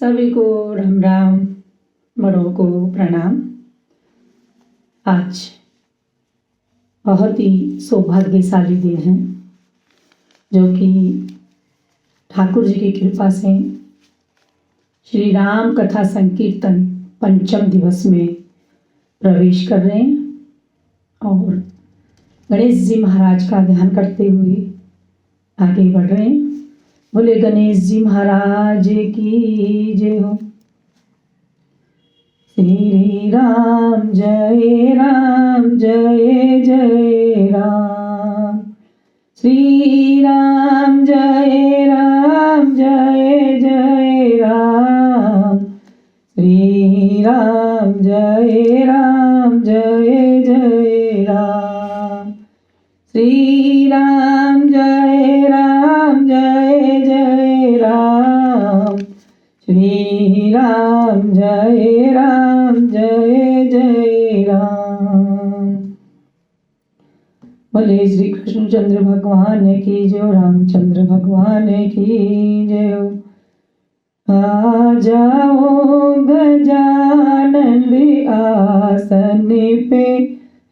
सभी को राम राम, बड़ों को प्रणाम। आज बहुत ही सौभाग्यशाली दिन है जो कि ठाकुर जी की कृपा से श्री राम कथा संकीर्तन पंचम दिवस में प्रवेश कर रहे हैं और गणेश जी महाराज का ध्यान करते हुए आगे बढ़ रहे हैं। बोले गणेश जी महाराज की जय हो। श्री राम जय जय राम, श्री राम जय जय राम, श्री राम जय जय राम, श्री राम जय जय राम, श्री राम जय जय राम। बोले श्री कृष्णचंद्र भगवान की जय, रामचंद्र भगवान की जय। आ जाओ गजानन आसन पे,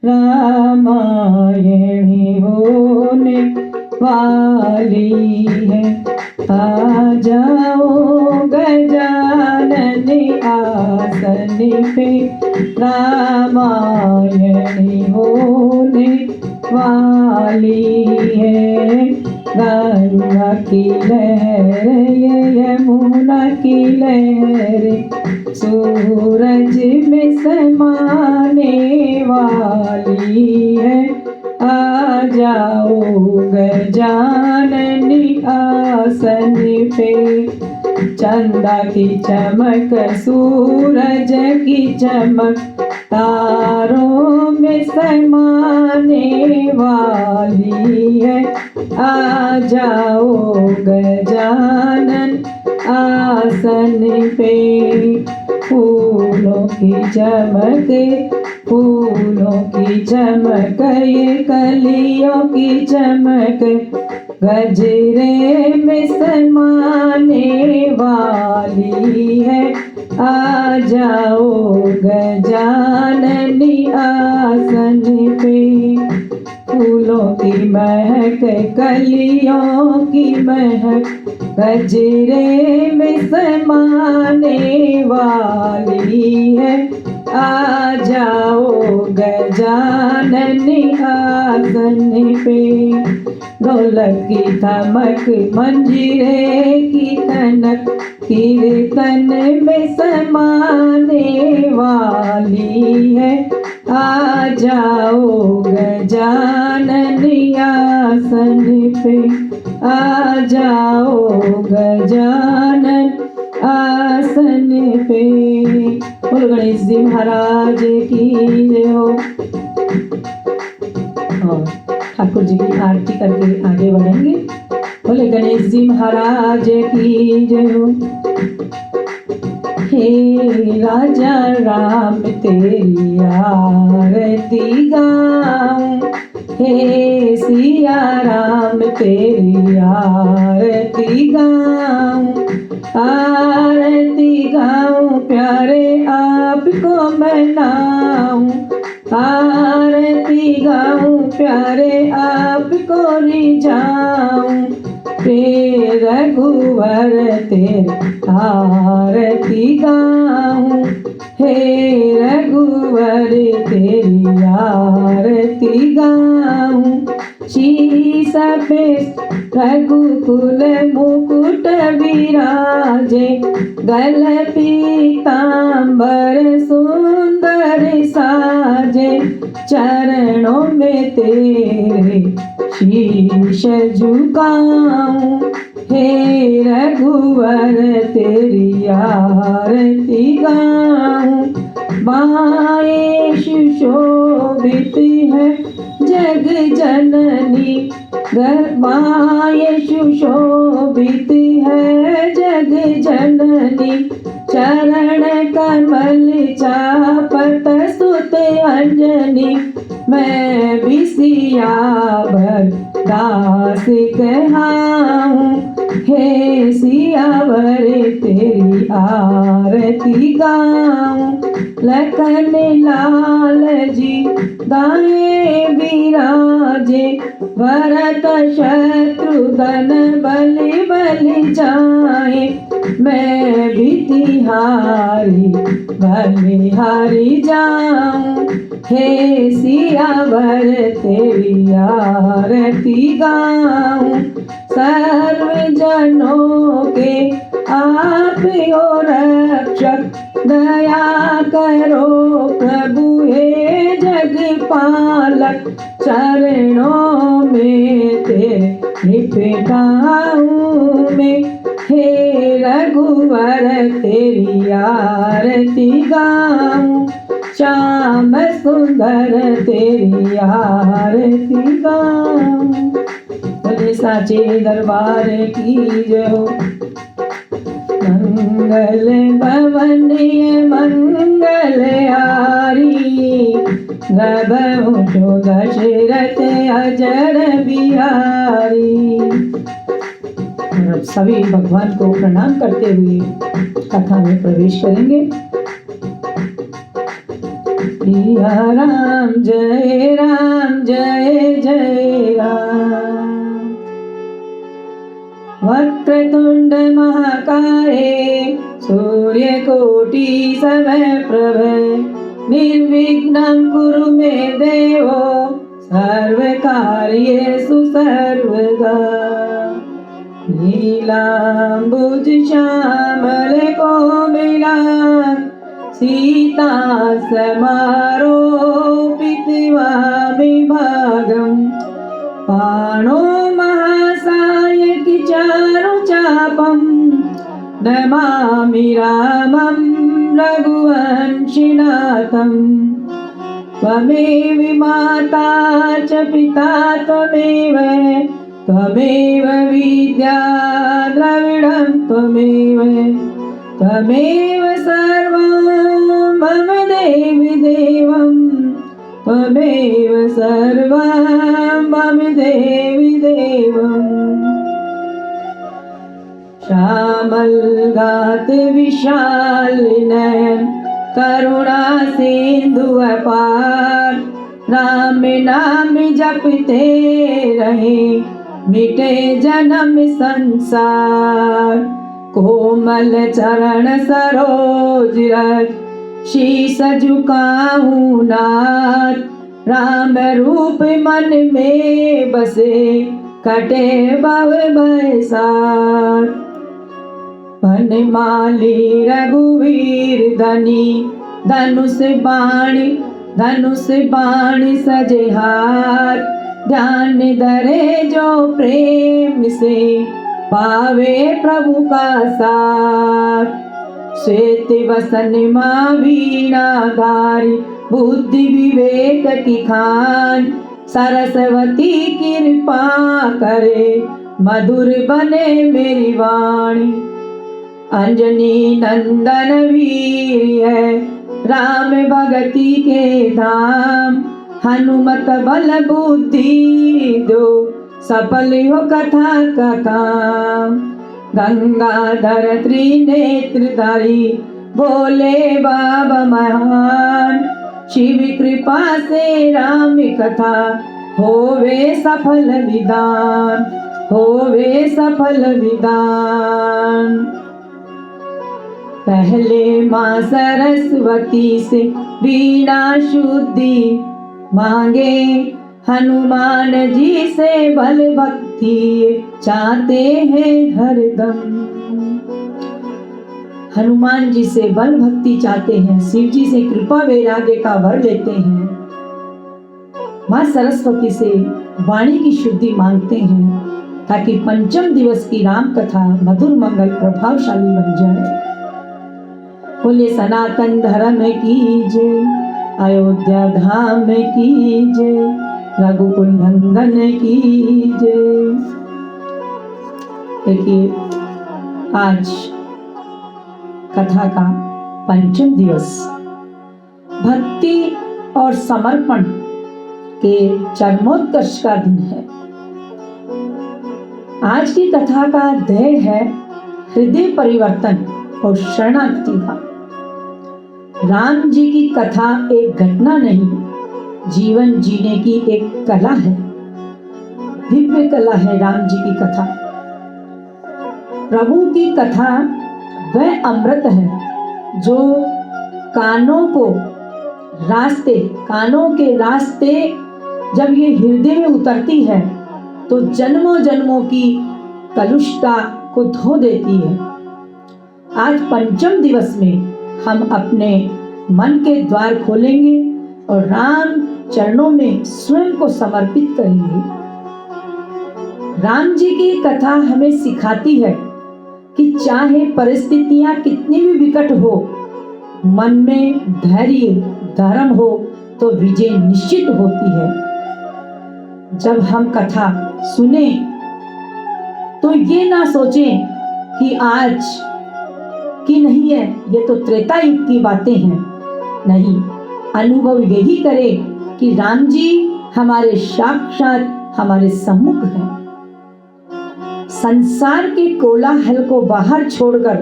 रामायणी होने वाली है। आ जाओ गजानन आसन पे, रामायणी होने वाली है। गंगा की लहर यमुना की लहर, सूरज में समाने वाली है। आ जाओ गजानन आसन पे, चंदा की चमक सूरज की चमक, तारों में समाने वाली है। आ जाओ गजानन आसन पे। फूलों की चमक, फूलों की चमक, ये कलियों की चमक, गजरे में समाने वाली है। आ जाओ गजानन आसन पे। फूलों की महक, कलियों की महक, गजरे में समाने वाली है। आ जाओ गजानन आसन पे। ढोलक की थमक, मंजीरे की कनक, कीर्तन में समाने वाली है। आ जाओ गजानन आसन पे। आ जाओ गजानन आसन पे। बोलो गणेश जी महाराज की जय हो। और ठाकुर जी की आरती करके आगे बढ़ेंगे। बोले गणेश जी महाराज की जय हो। हे राजा राम तेरी आरती गाऊं, हे सिया राम तेरी आरती गाऊं। आरती गाऊं प्यारे आपको मनाऊं, आरती गाऊं प्यारे आपको रिझाऊं। हे रघुवर तेरी आरती गाऊं, हे रघुवर तेरी आरती गाऊं। शीश पे रघुकुल मुकुट विराजे, गल पीतांबर सुंदर साजे। चरणों में तेरे शीश झुकाऊं, हे रघुवर तेरी आरती गाऊं। माए सुशोभित है जग जननी, माए सुशोभित है जग जननी। चरण कमल चापत सुत अंजनी, मैं भी सियावर दास कहाऊं। हे सियावर तेरी आरती गाऊं, लखन लाल जी दाएं विराजे, भरत शत्रुघ्न बलि बलि जाए, मैं भी तिहारी बलिहारी जाऊं, हे सियावर तेरी आरती गाऊं, सर्व जनों के आप हो रक्षक, दया करो प्रभु हे जगपालक, चरणों में तेरे लिपटाऊं मैं, हे रघुवर तेरी आरती गाऊं, श्याम सुंदर तेरी आरती गाऊं, बोले साचे दरबार की जय हो। मंगल भवन मंगल हारी, प्रभु जो दशरथ अजर बिहारी। और अब सभी भगवान को प्रणाम करते हुए कथा में प्रवेश करेंगे। राम जय जय राम। वक्रतुंड महाकाय सूर्यकोटि समप्रभ, निर्विघ्नं कुरु मे देवो सर्वकार्येषु सर्वदा। नीलाम्बुज श्यामल कोमलां, सीता समारोपित वामिभागम्, पाणो महासायकि चारुचापं, नमामि रामं रघुवंशिनाथम्। त्वमेव माता च पिता त्वमेव, त्वमेव विद्या द्रविडं त्वमेव, त्वमेव सर्वं मम देवि देवं, त्वमेव सर्वं मम देवि देवम्। श्यामलगात्र विशाल नयन, करुणा सिंधु अपार, राम नाम जपते रहे मिटे जन्म संसार। कोमल चरण सरोज रज, शीस झुकाऊं नाथ, राम रूप मन में बसे कटे भव भय सार। वनमाली रघुवीर धनी, धनुष बाण सजे हाथ, ध्यान धरे जो प्रेम से पावे प्रभु का साथ। श्वेत वसन माँ वीणा धारी, बुद्धि विवेक की खान, सरस्वती कृपा करे मधुर बने मेरी वाणी। अंजनी नंदन वीर है राम भगति के धाम, हनुमत बल बुद्धि दो सफल हो कथा का काम। गंगाधर त्रिनेत्रधारी बोले बाबा महान, शिव कृपा से राम कथा होवे सफल विधान, होवे सफल विधान। पहले माँ सरस्वती से वीणा शुद्धि मांगे, हनुमान जी से बल भक्ति चाहते हैं हरदम। हनुमान जी से बल भक्ति चाहते हैं, शिव जी से कृपा वैराग्य का वर लेते हैं, माँ सरस्वती से वाणी की शुद्धि मांगते हैं, ताकि पंचम दिवस की राम कथा मधुर मंगल प्रभावशाली बन जाए। बोले सनातन धर्म की जय, अयोध्या धाम की जय, रघुकुल नंदन की जय। देखिए आज कथा का पंचम दिवस भक्ति और समर्पण के चरमोत्कर्ष का दिन है। आज की कथा का ध्येय है हृदय परिवर्तन और शरणागति का। राम जी की कथा एक घटना नहीं, जीवन जीने की एक कला है, दिव्य कला है राम जी की कथा। प्रभु की कथा वह अमृत है जो कानों के रास्ते जब ये हृदय में उतरती है तो जन्मों जन्मों की कलुषता को धो देती है। आज पंचम दिवस में हम अपने मन के द्वार खोलेंगे और राम चरणों में स्वयं को समर्पित करेंगे। राम जी की कथा हमें सिखाती है कि चाहे परिस्थितियां कितनी भी विकट हो, मन में धैर्य धर्म हो तो विजय निश्चित होती है। जब हम कथा सुने तो ये ना सोचें कि आज की नहीं है, ये तो त्रेता युग की बातें हैं। नहीं, अनुभव यही करें कि राम जी हमारे साक्षात हमारे सम्मुख हैं। संसार के कोलाहल को बाहर छोड़कर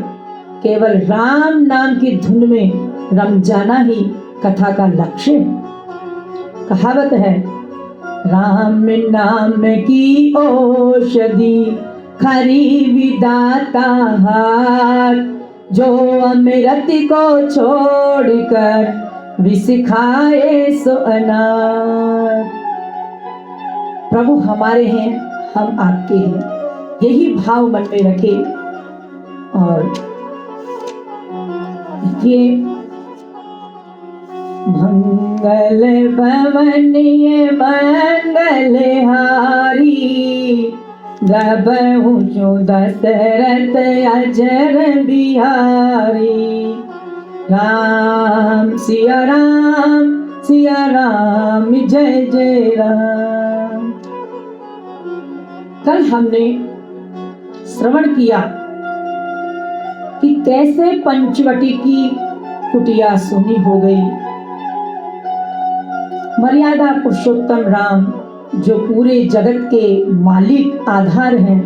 केवल राम नाम की धुन में रम जाना ही कथा का लक्ष्य है। कहावत है, राम नाम की औषधि खरी विदाता हार, जो अमृत को छोड़कर विष खाए सो अनार। प्रभु हमारे हैं, हम आपके हैं, यही भाव मन में रखे और ये मंगल भवनीय मंगल हारी, गबहु जो दशरथ अजर बिहारी। राम सिया राम जय जय राम। कल हमने श्रवण किया कि कैसे पंचवटी की कुटिया सुनी हो गई। मर्यादा पुरुषोत्तम राम जो पूरे जगत के मालिक आधार हैं,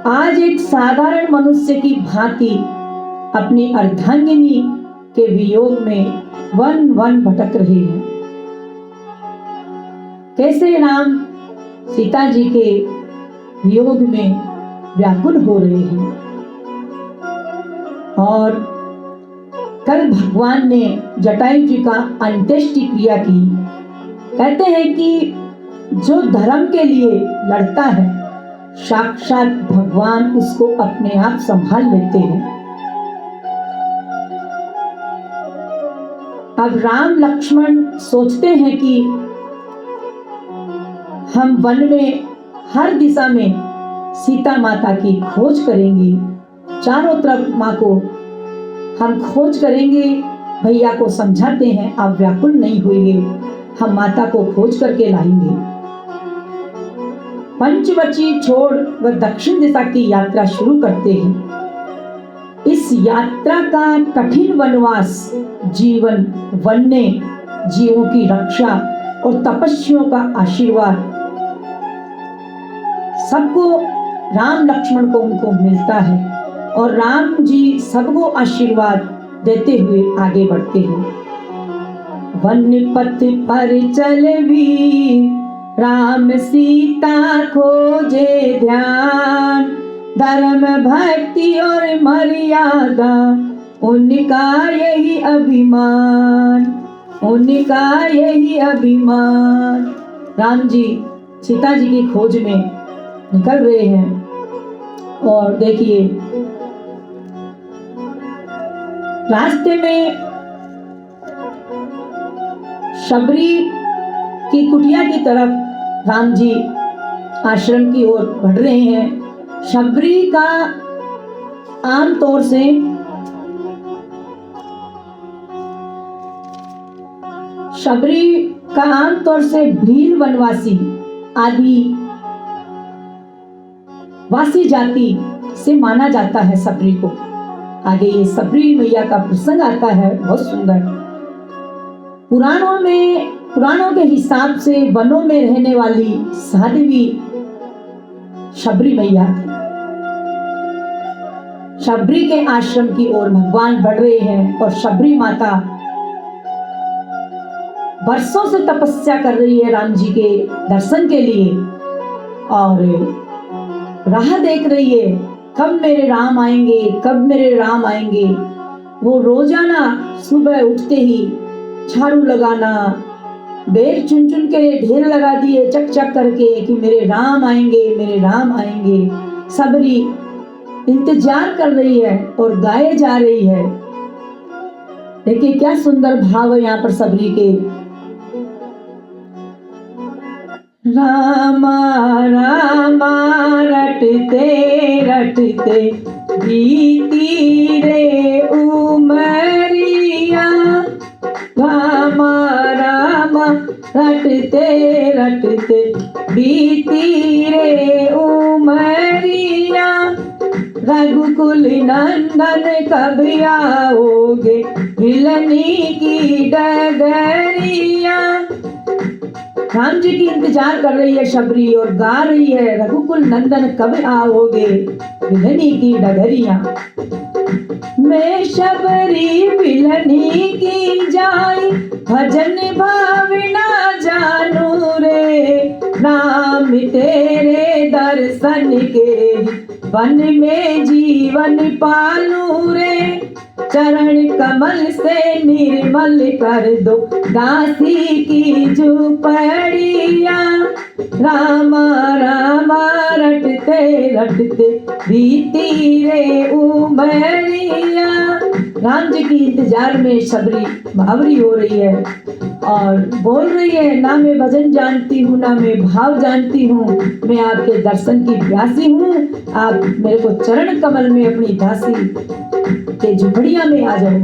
आज एक साधारण मनुष्य की भांति अपनी अर्धांगिनी के वियोग में वन वन भटक रहे हैं। कैसे राम सीता जी के वियोग में व्याकुल हो रहे हैं। और कल भगवान ने जटायु जी का अंत्येष्टि क्रिया की। कहते हैं कि जो धर्म के लिए लड़ता है, साक्षात भगवान उसको अपने आप संभाल लेते हैं। अब राम लक्ष्मण सोचते हैं कि हम वन में हर दिशा में सीता माता की खोज करेंगे, चारों तरफ माँ को हम खोज करेंगे। भैया को समझाते हैं, आप व्याकुल नहीं होइए, हम माता को खोज करके लाएंगे। पंचवटी छोड़ वह दक्षिण दिशा की यात्रा शुरू करते हैं। इस यात्रा का कठिन वनवास जीवन वन ने जीवों की रक्षा और तपस्वियों का आशीर्वाद सबको राम लक्ष्मण को उनको मिलता है और राम जी सबको आशीर्वाद देते हुए आगे बढ़ते हैं। वन पथ पर चल भी राम सीता खोजे ध्यान, धर्म भक्ति और मर्यादा उनका यही अभिमान, उनका यही अभिमान। राम जी सीता जी की खोज में निकल रहे हैं और देखिए रास्ते में शबरी की कुटिया की तरफ राम जी आश्रम की ओर बढ़ रहे हैं। शबरी का आमतौर से भील वनवासी आदि वासी जाति से माना जाता है शबरी को। आगे ये शबरी मैया का प्रसंग आता है, बहुत सुंदर। पुराणों के हिसाब से वनों में रहने वाली साध्वी शबरी मैया की। शबरी के आश्रम की ओर भगवान बढ़ रहे हैं और शबरी माता वर्षों से तपस्या कर रही है राम जी के दर्शन के लिए और राह देख रही है कब मेरे राम आएंगे, कब मेरे राम आएंगे। वो रोजाना सुबह उठते ही झाड़ू लगाना, बेर चुन चुन के ढेर लगा दिए चक चक करके कि मेरे राम आएंगे, मेरे राम आएंगे। सबरी इंतजार कर रही है और गाए जा रही है। देखिए क्या सुंदर भाव है यहाँ पर सबरी के। रामा रामा रटते रटते बीती रे उमरिया, रामा रामा रटते रटते बीती रे उमरिया, रघुकुल नंदन कब आओगे मिलनी की डगरिया। राम जी की इंतजार कर रही है शबरी और गा रही है रघुकुल नंदन कब आओगे मिलनी की डगरिया। मैं शबरी मिलनी की जाई भजन भावना जानू रे, नाम तेरे दर्शन के वन में जीवन पालू रे। चरण कमल से निर्मल कर दो दासी की झुपड़िया, रामा रामा रटते रटते बीती रे उमरिया। राम जी की इंतजार में शबरी भावरी हो रही है और बोल रही है ना मैं भजन जानती हूँ, ना मैं भाव जानती हूँ, मैं आपके दर्शन की प्यासी हूँ। आप मेरे को चरण कमल में अपनी दासी के झुपड़िया में आ जाओ।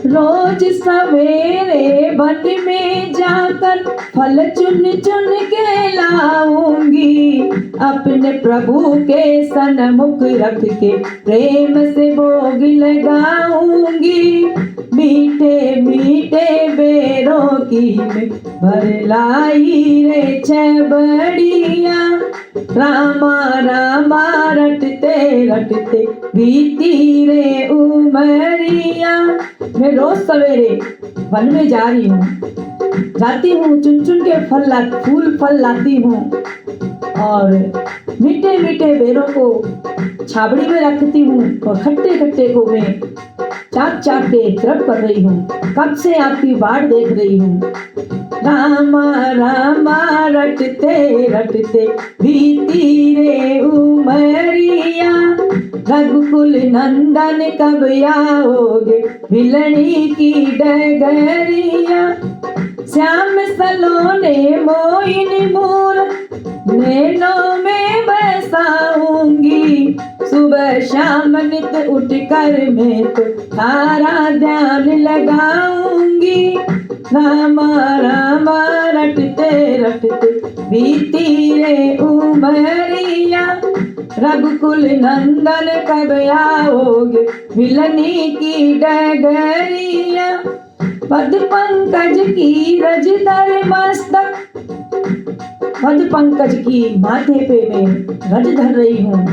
रोज सवेरे वन में जाकर फल चुन चुन के लाऊंगी, अपने प्रभु के सन्मुख रख के प्रेम से भोग लगाऊंगी। मीठे मीठे बेरों की में भर लाई रे छबड़िया, रामा रामा रटते रटते बीती रे उमरिया। मैं रोज सवेरे वन में जा रही हूँ, जाती हूँ चुन चुन के फूल फल लाती हूँ और मीठे मीठे बेरों को छाबड़ी में रखती हूँ और खट्टे खट्टे को मैं चाट चाट के तरफ कर रही हूँ। कब से आपकी बाट देख रही हूँ। रामा रामा रटते रटते बीती रे उमरिया, रघुकुल नंदन कब आओगे मिलनी की डगरिया। श्याम सलोने मोहिनी मूर नैनों में बसाऊंगी, सुबह शाम नित उठ कर मैं तो तारा ध्यान लगाऊंगी। रामा रामा रटते रटते बीती रे उमरिया, रघुकुल नंदन कब आओगे मिलनी की डगरिया। पद पंकज की रजधर मस्तक, पद पंकज की माथे पे मैं रज धर रही हूँ।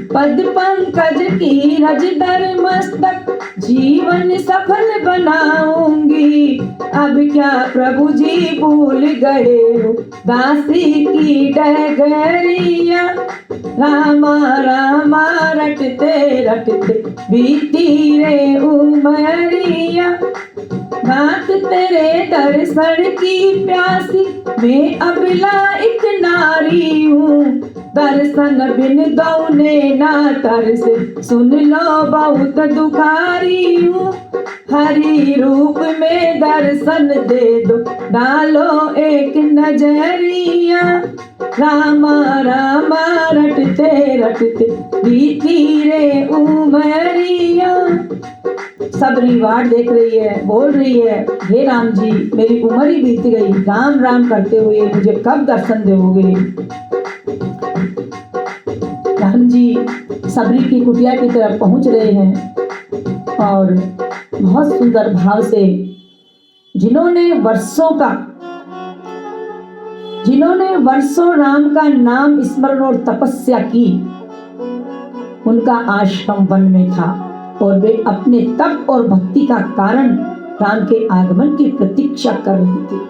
पद पंकज की रजधर मस्तक जीवन सफल बनाऊंगी। अब क्या प्रभु जी भूल गए हो दासी की डगरिया, रामा रामा रटते रटते बीती रे उमरिया। नाथ तेरे दर्शन की प्यासी मैं अबला एक नारी हूँ, दर्शन बिन दौने ना तरस सुन लो बहुत दुखारी हूँ। हरि रूप में दर्शन दे दो डालो एक नजरिया, रामा रामा रटते रटते बीती रे उमरिया। सबरी वाट देख रही है, बोल रही है हे राम जी मेरी उम्र ही बीत गई, राम राम करते हुए मुझे कब दर्शन दोगे। राम जी सबरी की कुटिया की तरफ पहुंच रहे हैं और बहुत सुंदर भाव से जिन्होंने वर्षों का जिन्होंने वर्षों राम का नाम स्मरण और तपस्या की, उनका आश्रम वन में था और वे अपने तप और भक्ति का कारण राम के आगमन की प्रतीक्षा कर रही थी,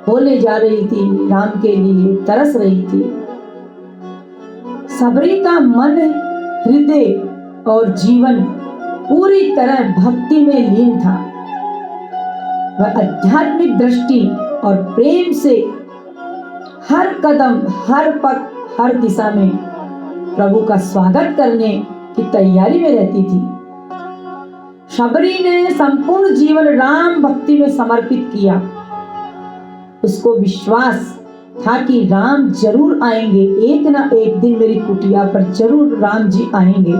बोले जा रही थी, राम के लिए तरस रही थी। सबरी का मन, हृदय और जीवन पूरी तरह भक्ति में लीन था। वह आध्यात्मिक दृष्टि और प्रेम से हर कदम, हर पग, हर दिशा में प्रभु का स्वागत करने की तैयारी में रहती थी। शबरी ने संपूर्ण जीवन राम भक्ति में समर्पित किया। उसको विश्वास था कि राम जरूर आएंगे, एक ना एक दिन मेरी कुटिया पर जरूर राम जी आएंगे।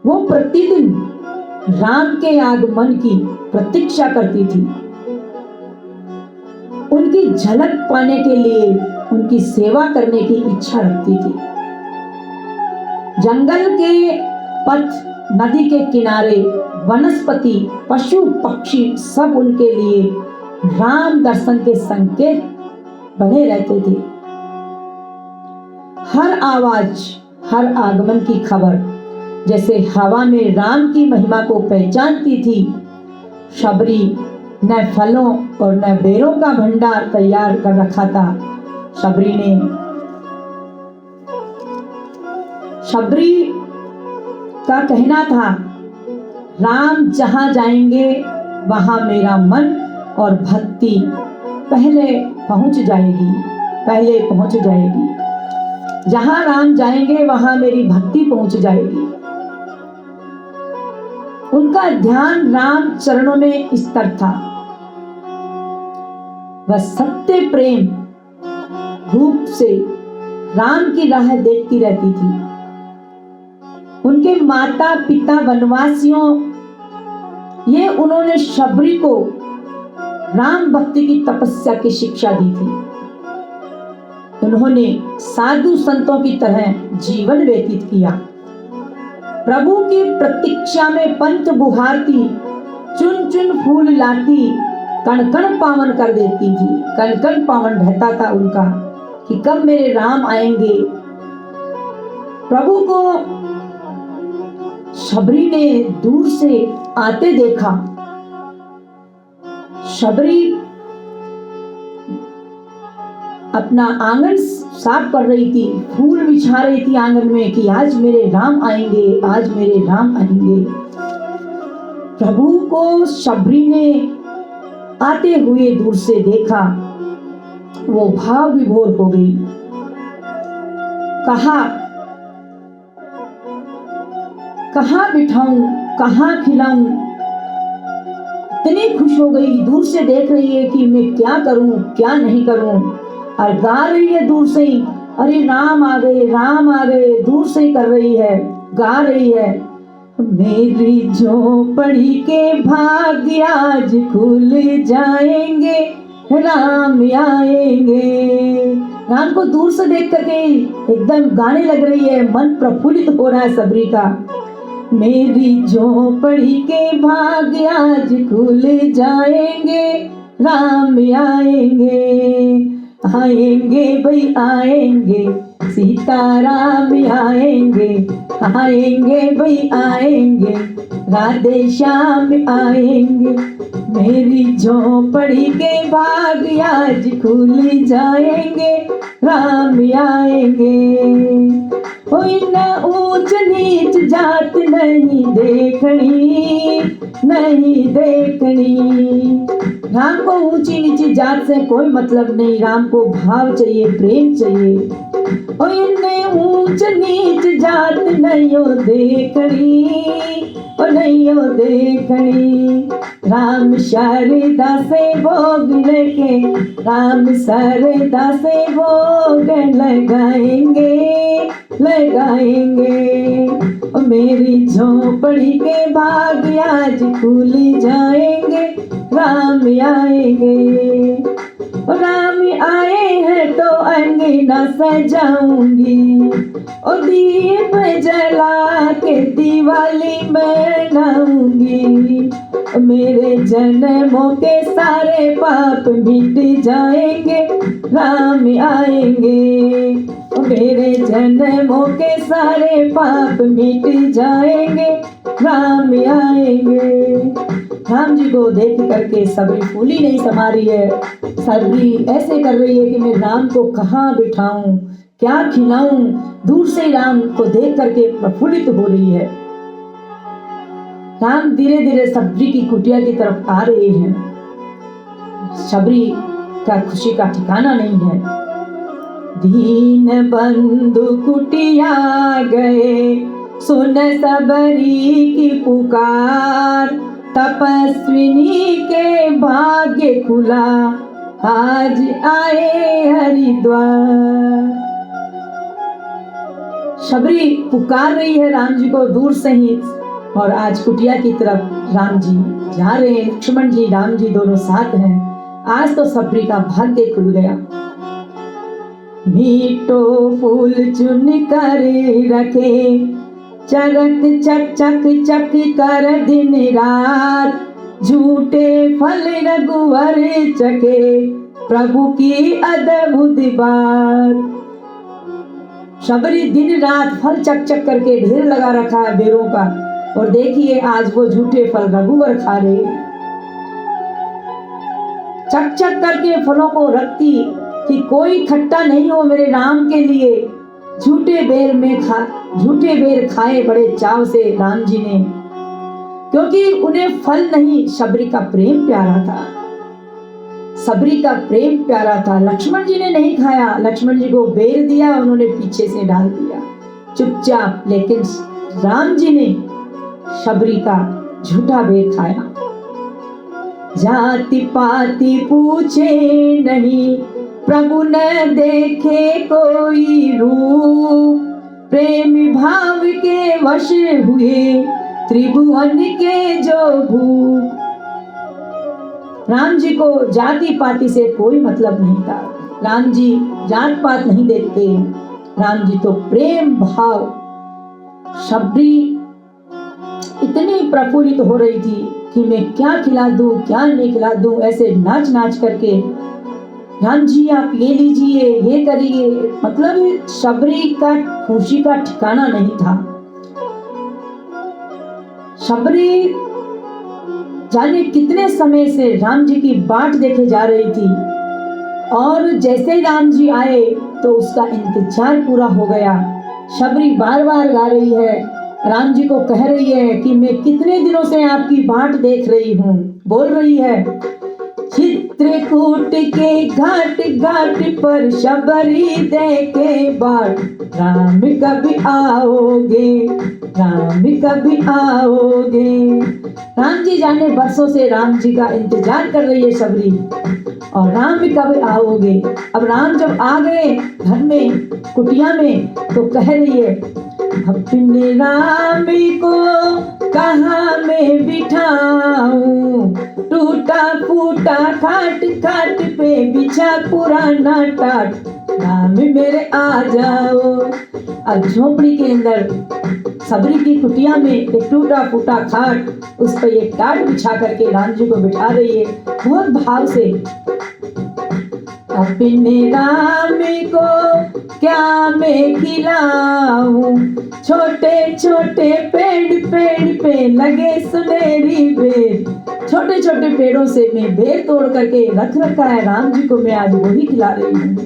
वो प्रतिदिन राम के आगमन की प्रतीक्षा करती थी। उनकी झलक पाने के लिए उनकी सेवा करने की इच्छा रखती थी। जंगल के पथ, नदी के किनारे, वनस्पति, पशु पक्षी सब उनके लिए राम दर्शन के संकेत बने रहते थे। हर आवाज, हर आगमन की खबर जैसे हवा में राम की महिमा को पहचानती थी। शबरी न फलों और न बेरों का भंडार तैयार कर रखा था। शबरी का कहना था, राम जहां जाएंगे वहां मेरा मन और भक्ति पहले पहुंच जाएगी। जहां राम जाएंगे वहां मेरी भक्ति पहुंच जाएगी। उनका ध्यान राम चरणों में स्थिर था। वह सत्य प्रेम रूप से राम की राह देखती रहती थी। उनके माता पिता वनवासियों, ये उन्होंने शबरी को राम भक्ति की तपस्या की शिक्षा दी थी। उन्होंने साधु संतों की तरह जीवन व्यतीत किया। प्रभु की प्रतीक्षा में पंथ बुहारती, चुन चुन फूल लाती, कण कण पावन कर देती थी। कण कण पावन रहता था उनका कि कब मेरे राम आएंगे। प्रभु को शबरी ने दूर से आते देखा। शबरी अपना आंगन साफ कर रही थी, फूल बिछा रही थी आंगन में कि आज मेरे राम आएंगे, आज मेरे राम आएंगे। प्रभु को शबरी ने आते हुए दूर से देखा, वो भाव विभोर हो गई। कहाँ बिठाऊं, कहाँ खिलाऊं। इतनी खुश हो गई, दूर से देख रही है कि मैं क्या करूं, क्या नहीं करूं, और गा रही है दूर से ही, अरे राम आ गए, राम आ गए, दूर से ही कर रही है, गा रही है। मेरी झोपड़ी के भाग्य आज खुल जाएंगे, राम आएंगे। राम को दूर से देख करके एकदम गाने लग रही है, मन प्रफुल्लित हो रहा है सबरी का। मेरी झोपड़ी के भाग्य आज खुल जाएंगे, राम आएंगे। आएंगे भाई आएंगे, सीताराम आएंगे। आएंगे भाई आएंगे, राधे श्याम आएंगे। मेरी झोपड़ी के भाग्य आज खुल जाएंगे, राम आएंगे। कोई न ऊंच नीच जात नहीं देखनी, नहीं देखनी। राम को ऊंची नीची जात से कोई मतलब नहीं, राम को भाव चाहिए, प्रेम चाहिए। और इन्हें ऊंच नीच जात नहीं हो देखनी, और नहीं हो देखनी। राम शारदा से भोग लेके, राम शारदा से भोग लगाएंगे, लगाएंगे। और मेरी झोपड़ी के भाग्य आज खुल जाएंगे, राम आएंगे। राम आए हैं तो अंगना सजाऊंगी, ओ दीप जला के दिवाली मनाऊंगी। मेरे जन्मों के सारे पाप मिट जाएंगे, राम आएंगे। मेरे जन्मों के सारे पाप मिट जाएंगे, राम आएंगे। राम जी को देख करके सबरी फूली नहीं समा रही है। सबरी ऐसे कर रही है कि मैं राम को कहाँ बिठाऊं, क्या खिलाऊं। दूर से राम को देख करके प्रफुल्लित हो रही है। राम धीरे धीरे सबरी की कुटिया की तरफ आ रहे हैं। सबरी का खुशी का ठिकाना नहीं है। दीन बंधु कुटिया गए, सुन सबरी की पुकार। तपस्विनी के भाग्य खुला, आज आए हरिद्वार। सबरी पुकार रही है राम जी को दूर से ही, और आज कुटिया की तरफ राम जी जा रहे हैं। लक्ष्मण जी राम जी दोनों साथ हैं। आज तो सबरी का भाग्य खुल गया। मीठो फूल चुन कर रखे, चरक चक चक चक कर दिन रात। झूठे फल रघुवर चखे, प्रभु की अद्भुत बात। सबरी दिन रात फल चक चक करके ढेर लगा रखा है बेरों का, और देखिए आज वो झूठे फल रघुवर खा रहे। चक चक करके फलों को रखती कि कोई खट्टा नहीं हो मेरे राम के लिए। झूठे बेर खाए बड़े चाव से राम जी ने, क्योंकि उन्हें फल नहीं, सबरी का प्रेम प्यारा था। सबरी का प्रेम प्यारा था। लक्ष्मण जी ने नहीं खाया। लक्ष्मण जी को बेर दिया, उन्होंने पीछे से डाल दिया चुपचाप। लेकिन राम जी ने सबरी का झूठा बेर खाया। जाति पाति पूछे नहीं, प्रभु न देखे कोई रूप। प्रेम भाव के वश हुए, त्रिभुवन के जो भूप। राम जी को जाति पाति से कोई मतलब नहीं था। राम जी जात पात नहीं देखते। राम जी तो प्रेम भाव। सबरी इतनी प्रफुल्लित हो रही थी कि मैं क्या खिला दूं, क्या नहीं खिला दूं। ऐसे नाच नाच करके, राम जी आप ये लीजिए, ये करिए। मतलब सबरी का खुशी का ठिकाना नहीं था। सबरी जाने कितने समय से राम जी की बाट देखे जा रही थी, और जैसे ही राम जी आए तो उसका इंतजार पूरा हो गया। सबरी बार बार गा रही है, राम जी को कह रही है कि मैं कितने दिनों से आपकी बाट देख रही हूँ। बोल रही है, चित्रकूट के घाट घाट पर सबरी देखे बाट। राम कभी आओगे, राम कभी आओगे। राम जी जाने बरसों से राम जी का इंतजार कर रही है सबरी, और राम भी कभी आओगे। अब राम जब आ गए घर में, कुटिया में, तो कह रही है, अपने राम को कहाँ मैं बिठाऊं। टूटा फूटा खाट खाट पे बिछा पुराना टाट। राम मेरे आ जाओ। अब झोपड़ी के अंदर सबरी की कुटिया में एक टूटा फूटा खाट, उस पर एक टाट बिछा करके राम जी को बिठा रही है बहुत भाव से। अपने राम को क्या मैं खिलाऊं। छोटे छोटे पेड़ पे लगे सुनहरी बेर। छोटे छोटे पेड़ों से मैं बेर तोड़ करके रख रखा है राम जी को, मैं आज वही खिला रही हूँ।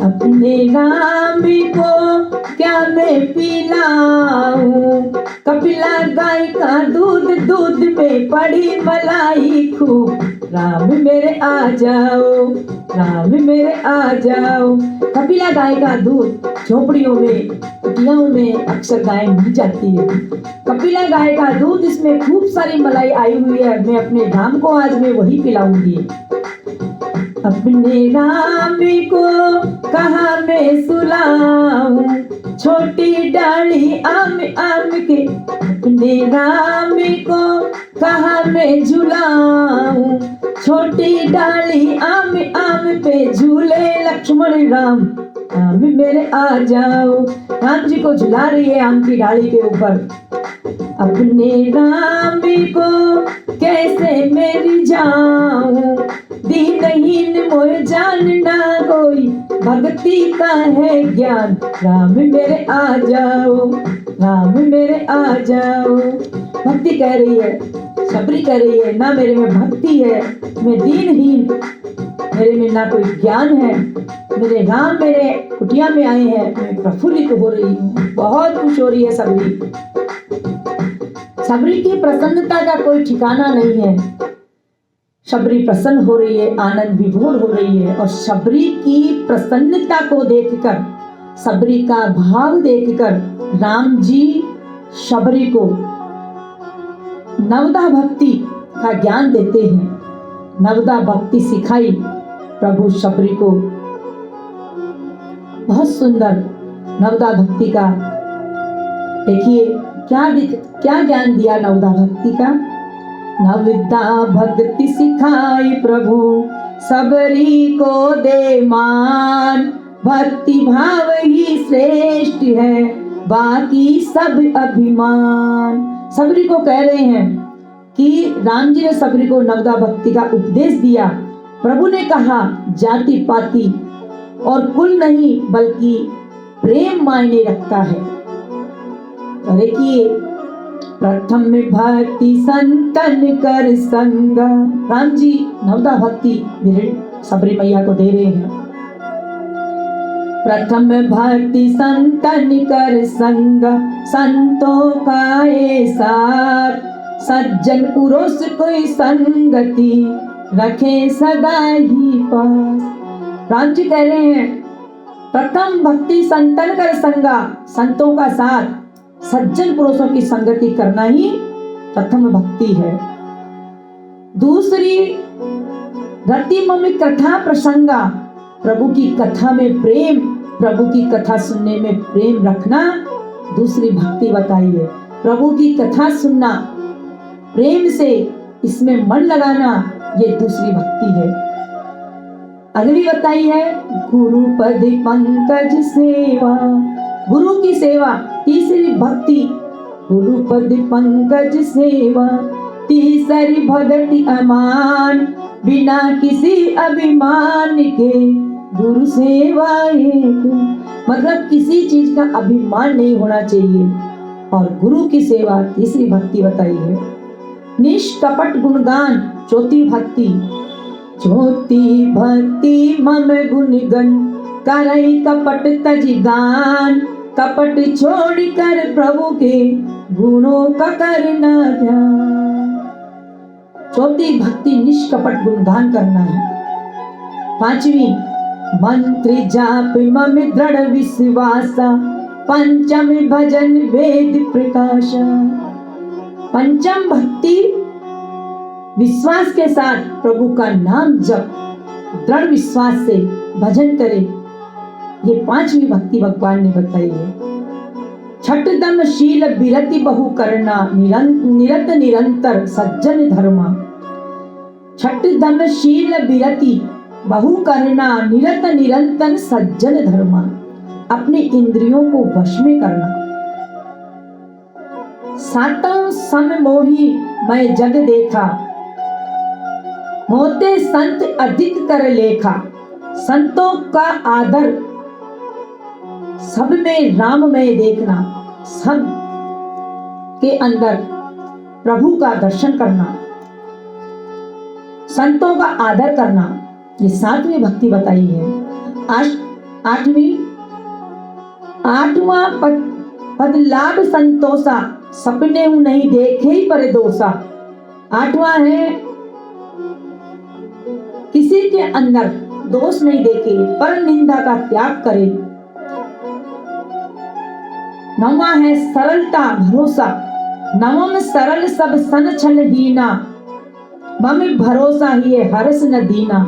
अपने राम को क्या मैं पिलाऊं। कपिला गाय का दूध, दूध में पड़ी मलाई खूब। राम मेरे आ जाओ, राम मेरे आ जाओ। कपिला गाय का दूध झोपड़ियों में, कुटियाओं में अक्सर गाय मिल जाती है। कपिला गाय का दूध, इसमें खूब सारी मलाई आई हुई है। मैं अपने राम को आज मैं वही पिलाऊंगी। अपने राम को कहाँ मैं सुलाऊं। छोटी डाली आम आम के, अपने राम को कहाँ मैं झुलाऊं। छोटी डाली आम आम पे झूले लक्ष्मण राम, आम मेरे आ जाओ। राम जी को झुला रही है आम की डाली के ऊपर। अपने राम को कैसे मेरी जाऊं, दीनहीन मोह जानना कोई भक्ति का है ज्ञान। राम मेरे आ जाओ, राम मेरे आ जाओ। भक्ति कह रही है, शबरी कह रही है, ना मेरे में भक्ति है, मैं दीनहीन, मेरे में ना कोई ज्ञान है। मेरे राम मेरे कुटिया में आए हैं, मैं प्रफुल्लित हो रही हूँ, बहुत खुश हो रही है शबरी। शबरी की प्रसन्नता का कोई ठिकाना नहीं है। शबरी प्रसन्न हो रही है, आनंद विभोर हो रही है। और शबरी की प्रसन्नता को देखकर, शबरी का भाव देखकर राम जी शबरी को नवदा भक्ति का ज्ञान देते हैं। नवदा भक्ति सिखाई प्रभु शबरी को। बहुत सुंदर नवदा भक्ति का देखिए क्या ज्ञान दिया नवदा भक्ति का। नवदा भक्ति सिखाई प्रभु सबरी को दे मान, भक्ति भाव ही श्रेष्ठ है बाकी सब अभिमान। सबरी को कह रहे हैं कि राम जी ने सबरी को नवदा भक्ति का उपदेश दिया। प्रभु ने कहा जाति पाति और कुल नहीं बल्कि प्रेम मायने रखता है। तो देखिए प्रथम में भक्ति संतन कर संग, राम जी नवदा भक्ति सबरी मैया को दे रहे हैं। प्रथम भक्ति संतन कर संग, संतों का ये साथ, सज्जन पुरुष कोई संगति रखे सदा ही पास। राम जी कह रहे हैं प्रथम भक्ति संतन कर संगा, संतों का साथ, सज्जन पुरुषों की संगति करना ही प्रथम भक्ति है। दूसरी रति मम कथा प्रसंगा, प्रभु की कथा में प्रेम, प्रभु की कथा सुनने में प्रेम रखना दूसरी भक्ति बताई है। प्रभु की कथा सुनना प्रेम से, इसमें मन लगाना, ये दूसरी भक्ति है। अगली बताई है गुरु पद पंकज सेवा, गुरु की सेवा तीसरी भक्ति। गुरु पद पंकज सेवा तीसरी भक्ति अमान, बिना किसी अभिमान के गुरु सेवा एक, मतलब किसी चीज का अभिमान नहीं होना चाहिए। और गुरु की सेवा तीसरी भक्ति बताई है। निष्कपट गुणगान चौथी भक्ति। ज्योति भक्ति मम गुणगन करई कपट तज गान, कपट छोड़ कर प्रभु के गुणों का करना ध्यान। चौथी भक्ति निष्कपट गुणगान करना है। पांचवी मंत्र जाप मम दृढ़ विश्वासा, पंचम भजन वेद प्रकाशा। पंचम भक्ति विश्वास के साथ प्रभु का नाम जप, दृढ़ विश्वास से भजन करे, ये पांचवी भक्ति भगवान ने बताई है। छठ दम शील विरति बहु करना, निरत निरंतर सज्जन धर्मा। छठ दम शील विरति बहु करना, निरत निरंतर सज्जन धर्मा। अपने इंद्रियों को वश में करना। सातों सम मोही मैं जग देखा, मोते संत अधिक कर लेखा। संतों का आदर, सब में राममय देखना, सब के अंदर प्रभु का दर्शन करना, संतों का आदर करना, ये सातवीं भक्ति बताई है। आठवां पद लाभ संतोषा, सपने हूं नहीं देखे ही पर दोषा। आठवां है किसी के अंदर दोष नहीं देखे, पर निंदा का त्याग करे। नौवां है सरलता भरोसा, नवम सरल सब सन छल हीना, मम भरोसा ही है हर्ष न दीना।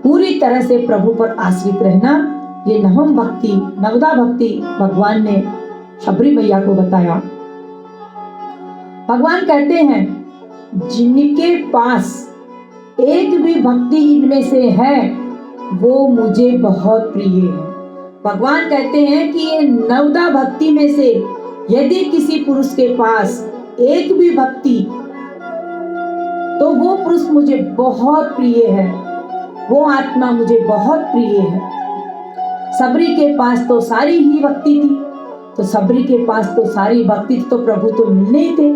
पूरी तरह से प्रभु पर आश्रित रहना, ये नवम भक्ति, नवदा भक्ति भगवान ने शबरी मैया को बताया। भगवान कहते हैं जिनके पास एक भी भक्ति इनमें से है वो मुझे बहुत प्रिय है। भगवान कहते हैं कि ये 9 भक्ति में से यदि किसी पुरुष के पास एक भी भक्ति, तो वो पुरुष मुझे बहुत प्रिय है, वो आत्मा मुझे बहुत प्रिय है। सबरी के पास तो सारी ही भक्ति थी, तो सबरी के पास तो सारी भक्ति थी, तो प्रभु तो मिलने ही थे।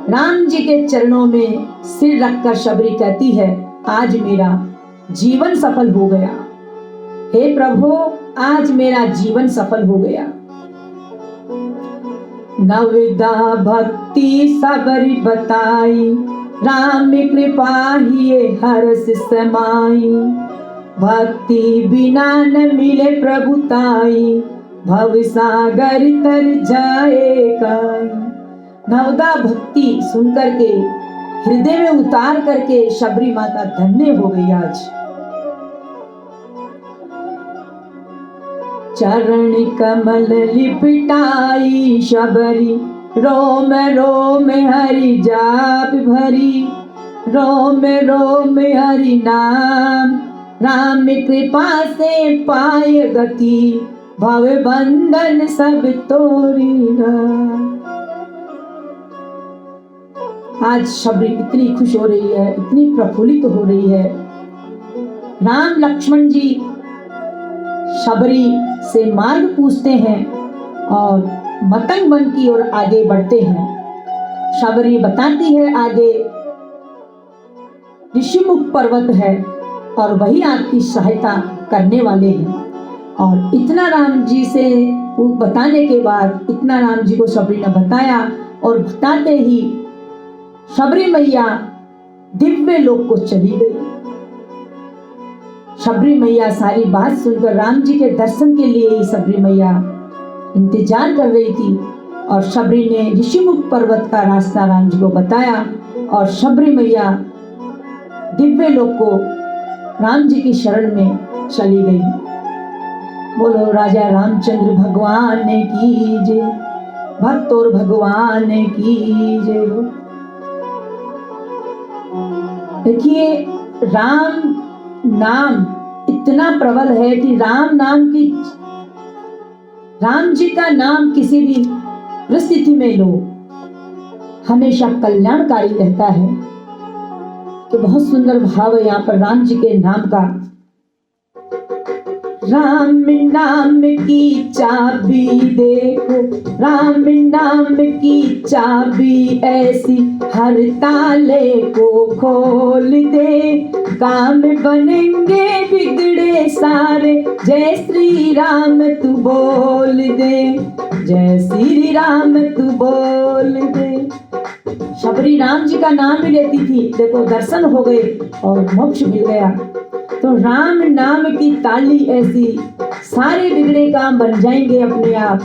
राम जी के चरणों में सिर रखकर सबरी कहती है, आज मेरा जीवन सफल हो गया। हे प्रभु, आज मेरा जीवन सफल हो गया। नवदा भक्ति सबरी बताई, राम कृपा ही हर्ष समाई। भक्ति बिना न मिले प्रभुताई, भव सागर तर जाएगा। 9 भक्ति सुनकर के हृदय में उतार करके शबरी माता धन्य हो गई। आज चरण कमल लिपटाई शबरी, रोम रोम हरि जाप भरी। रोम रोम हरि नाम, राम कृपा से पाए गति। भव बंधन सब तोरी राम। आज शबरी इतनी खुश हो रही है, इतनी प्रफुल्लित हो रही है। राम लक्ष्मण जी शबरी से मार्ग पूछते हैं और मतंग वन की ओर आगे बढ़ते हैं। शबरी बताती है आगे ऋषिमुख पर्वत है और वही आपकी सहायता करने वाले हैं। और इतना राम जी से बताने के बाद, इतना राम जी को शबरी ने बताया और बताते ही शबरी मैया दिव्य लोक को चली गई। शबरी मैया सारी बात सुनकर राम जी के दर्शन के लिए ही शबरी मैया इंतजार कर रही थी। और शबरी ने ऋषिमुख पर्वत का रास्ता राम जी को बताया और शबरी मैया दिव्य लोक को राम जी की शरण में चली गई। बोलो राजा रामचंद्र भगवान की जय, भक्त और भगवान की जय। देखिए, राम नाम इतना प्रबल है कि राम जी का नाम किसी भी परिस्थिति में लो, हमेशा कल्याणकारी रहता है। तो बहुत सुंदर भाव है यहाँ पर राम जी के नाम का। राम नाम की चाबी देखो, राम नाम की चाबी ऐसी हर ताले को खोल दे। काम बनेंगे बिगड़े सारे, जय श्री राम तू बोल दे, जय श्री राम तू बोल दे। शबरी राम जी का नाम ही लेती थी, देखो दर्शन हो गए और मोक्ष मिल गया। तो राम नाम की ताली ऐसी सारे बिगड़े काम बन जाएंगे अपने आप।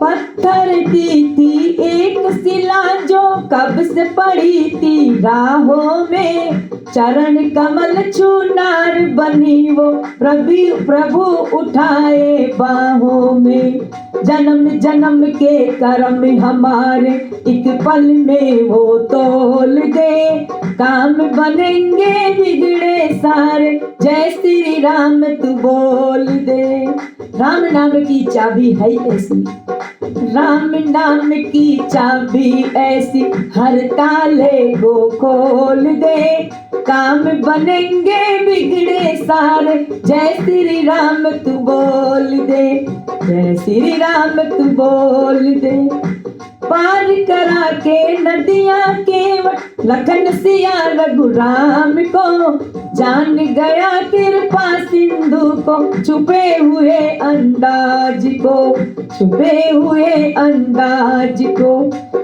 पत्थर की थी एक शिला जो कब से पड़ी थी राहों में, चरण कमल चुनार बनी वो प्रभु उठाए बाहों में। जन्म जन्म के कर्म हमारे एक पल में वो तोल दे। काम बनेंगे बिगड़े सारे, जय श्री राम तू बोल दे। राम नाम की चाबी है ऐसी, राम नाम की चाबी ऐसी हर ताले को खोल दे। काम बनेंगे बिगड़े सारे, जय श्री राम तू बोल दे, जय श्री राम तू बोल दे। पार करा के नदियां केवट लखन सिया रघुराम को, जान गया कृपा सिंधु को छुपे हुए अंदाज को, छुपे हुए अंदाज को।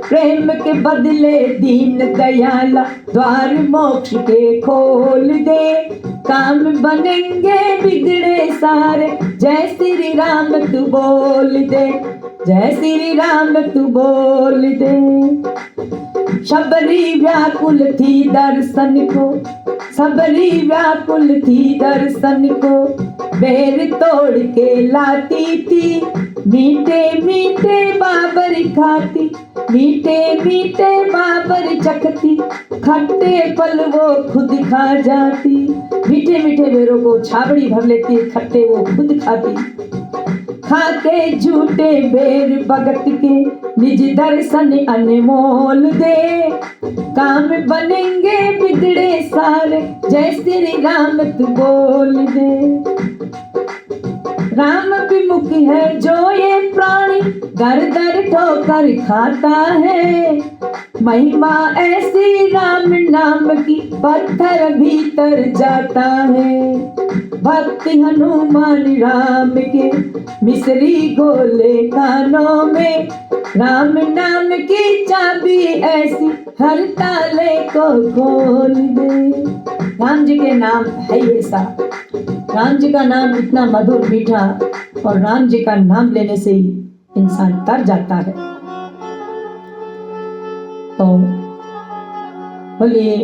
प्रेम के बदले दीन दयाला द्वार मोक्ष के खोल दे। काम बनेंगे बिगड़े सारे, जय श्री राम तू बोल दे, जय श्री राम तू बोल दे। शबरी व्याकुल थी दर्शन को, सबरी व्याकुल थी दर्शन को। बेर तोड़ के लाती थी, मीठे मीठे बाबर खाती। मीठे मीठे बाबर चखती, खट्टे फल वो खुद खा जाती। मीठे मीठे बेरों को छाबड़ी भर लेती, खट्टे वो खुद खाती। खा के झूठे बेर भगत के, निज दर्शन अनमोल दे। काम बनेंगे बिगड़े सारे, जय श्री राम तू बोल दे। राम विमुख है जो ये प्राणी, दर दर ठोकर खाता है। महिमा ऐसी राम नाम की, पत्थर भीतर जाता है। भक्ति हनुमान राम के, मिसरी घोले कानों में। राम नाम की चाबी ऐसी, हर ताले को खोल दे। राम जी के नाम है ऐसा, राम जी का नाम इतना मधुर मीठा, और राम जी का नाम लेने से ही इंसान तर जाता है। तो बोलिए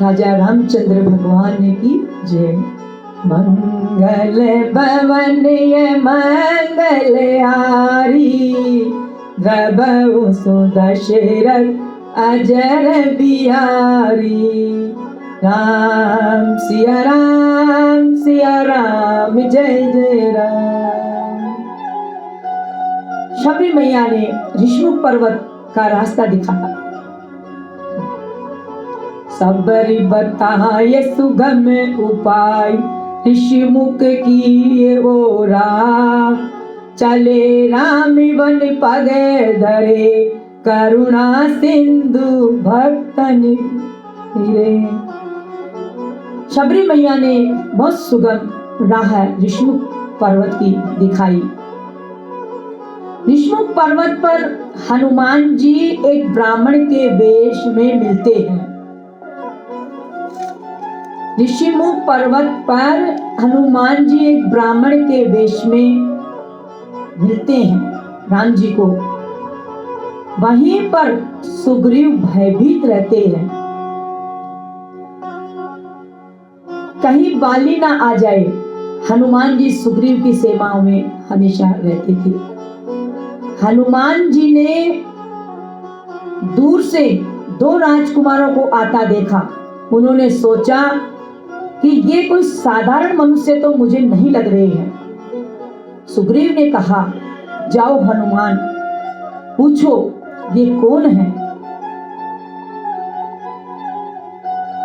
राजा रामचंद्र भगवान ने की जय। मंगल भवन ये मंगल हारी, द्रबहु सुदशरथ अजर बिहारी। राम सिया राम जय जय राम। शबरी मैया ने ऋषमुख पर्वत का रास्ता दिखाया। सबरी बताए सुगम उपाय, ऋषिमुख की ओरा। चले राम वन पगे धरे, करुणा सिंधु भक्तन रे। शबरी मैया ने बहुत सुगम राह ऋषिमुख पर्वत की दिखाई। ऋषिमुख पर्वत पर हनुमान जी एक ब्राह्मण के वेश में मिलते हैं। ऋषिमुख पर्वत पर हनुमान जी एक ब्राह्मण के वेश में मिलते हैं राम जी को। वहीं पर सुग्रीव भयभीत रहते हैं, कहीं बाली ना आ जाए। हनुमान जी सुग्रीव की सेवाओं में हमेशा रहते थे। हनुमान जी ने दूर से दो राजकुमारों को आता देखा। उन्होंने सोचा कि ये कोई साधारण मनुष्य तो मुझे नहीं लग रहे हैं। सुग्रीव ने कहा, जाओ हनुमान, पूछो ये कौन है।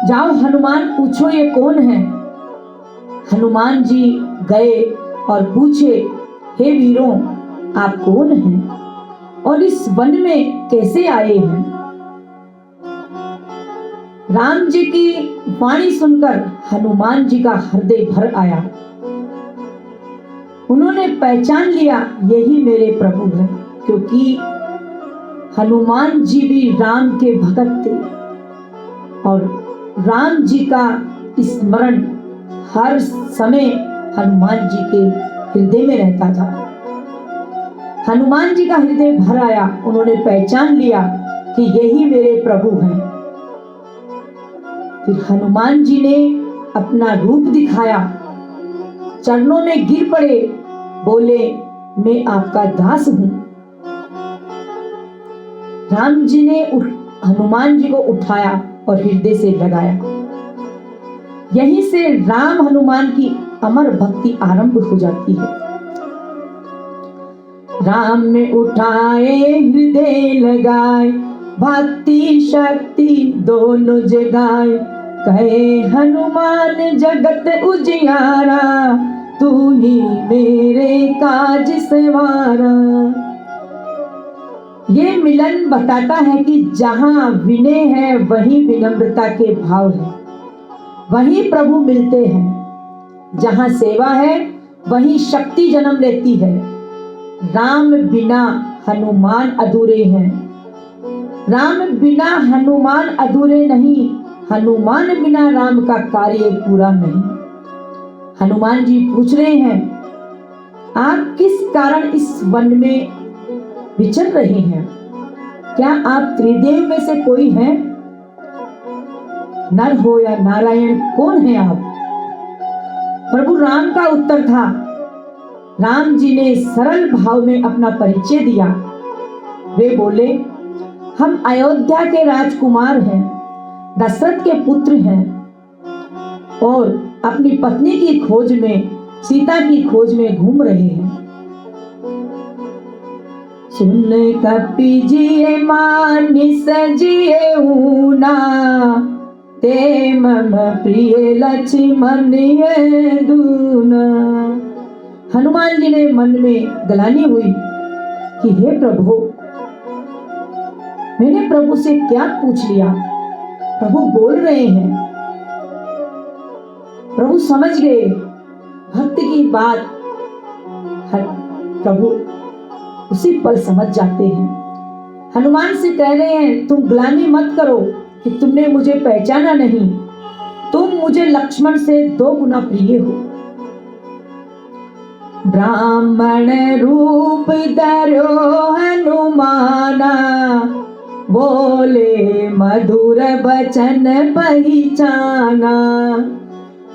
जाओ हनुमान, पूछो ये कौन है। हनुमान जी गए और पूछे, हे वीरों, आप कौन हैं और इस वन में कैसे आए हैं। राम जी की वाणी सुनकर हनुमान जी का हृदय भर आया। उन्होंने पहचान लिया, यही मेरे प्रभु हैं, क्योंकि हनुमान जी भी राम के भक्त थे और राम जी का स्मरण हर समय हनुमान जी के हृदय में रहता था। हनुमान जी का हृदय भर आया। उन्होंने पहचान लिया कि यही मेरे प्रभु हैं। फिर हनुमान जी ने अपना रूप दिखाया, चरणों में गिर पड़े, बोले, मैं आपका दास हूं। राम जी ने हनुमान जी को उठाया और हृदय से लगाया। यहीं से राम हनुमान की अमर भक्ति आरंभ हो जाती है। राम में उठाए हृदय लगाए, भक्ति शक्ति दोनों जगाए। कहे हनुमान जगत उजियारा, तू ही मेरे काज सवारा। ये मिलन बताता है कि जहां विनय है वहीं विनम्रता के भाव है, वहीं प्रभु मिलते हैं। जहां सेवा है वहीं शक्ति जन्म लेती है। राम बिना हनुमान अधूरे हैं। राम बिना हनुमान अधूरे नहीं, हनुमान बिना राम का कार्य पूरा नहीं। हनुमान जी पूछ रहे हैं, आप किस कारण इस वन में विचर रहे हैं? क्या आप त्रिदेव में से कोई हैं? नर हो या नारायण, कौन है आप? प्रभु राम का उत्तर था। राम जी ने सरल भाव में अपना परिचय दिया। वे बोले, हम अयोध्या के राजकुमार हैं, दशरथ के पुत्र हैं और अपनी पत्नी की खोज में, सीता की खोज में घूम रहे हैं। सुन कपि जिए मानिस जिए ऊना, ते मम प्रिय लक्ष्मण ये दूना। हनुमान जी ने मन में गलानी हुई कि हे प्रभु, मैंने प्रभु से क्या पूछ लिया? प्रभु बोल रहे हैं, प्रभु समझ गए भक्त की बात। प्रभु उसी पल समझ जाते हैं। हनुमान से कह रहे हैं, तुम ग्लानि मत करो कि तुमने मुझे पहचाना नहीं, तुम मुझे लक्ष्मण से 2 गुना प्रिय हो। ब्राह्मण रूप धरो हनुमाना, बोले मधुर बचन पहचाना।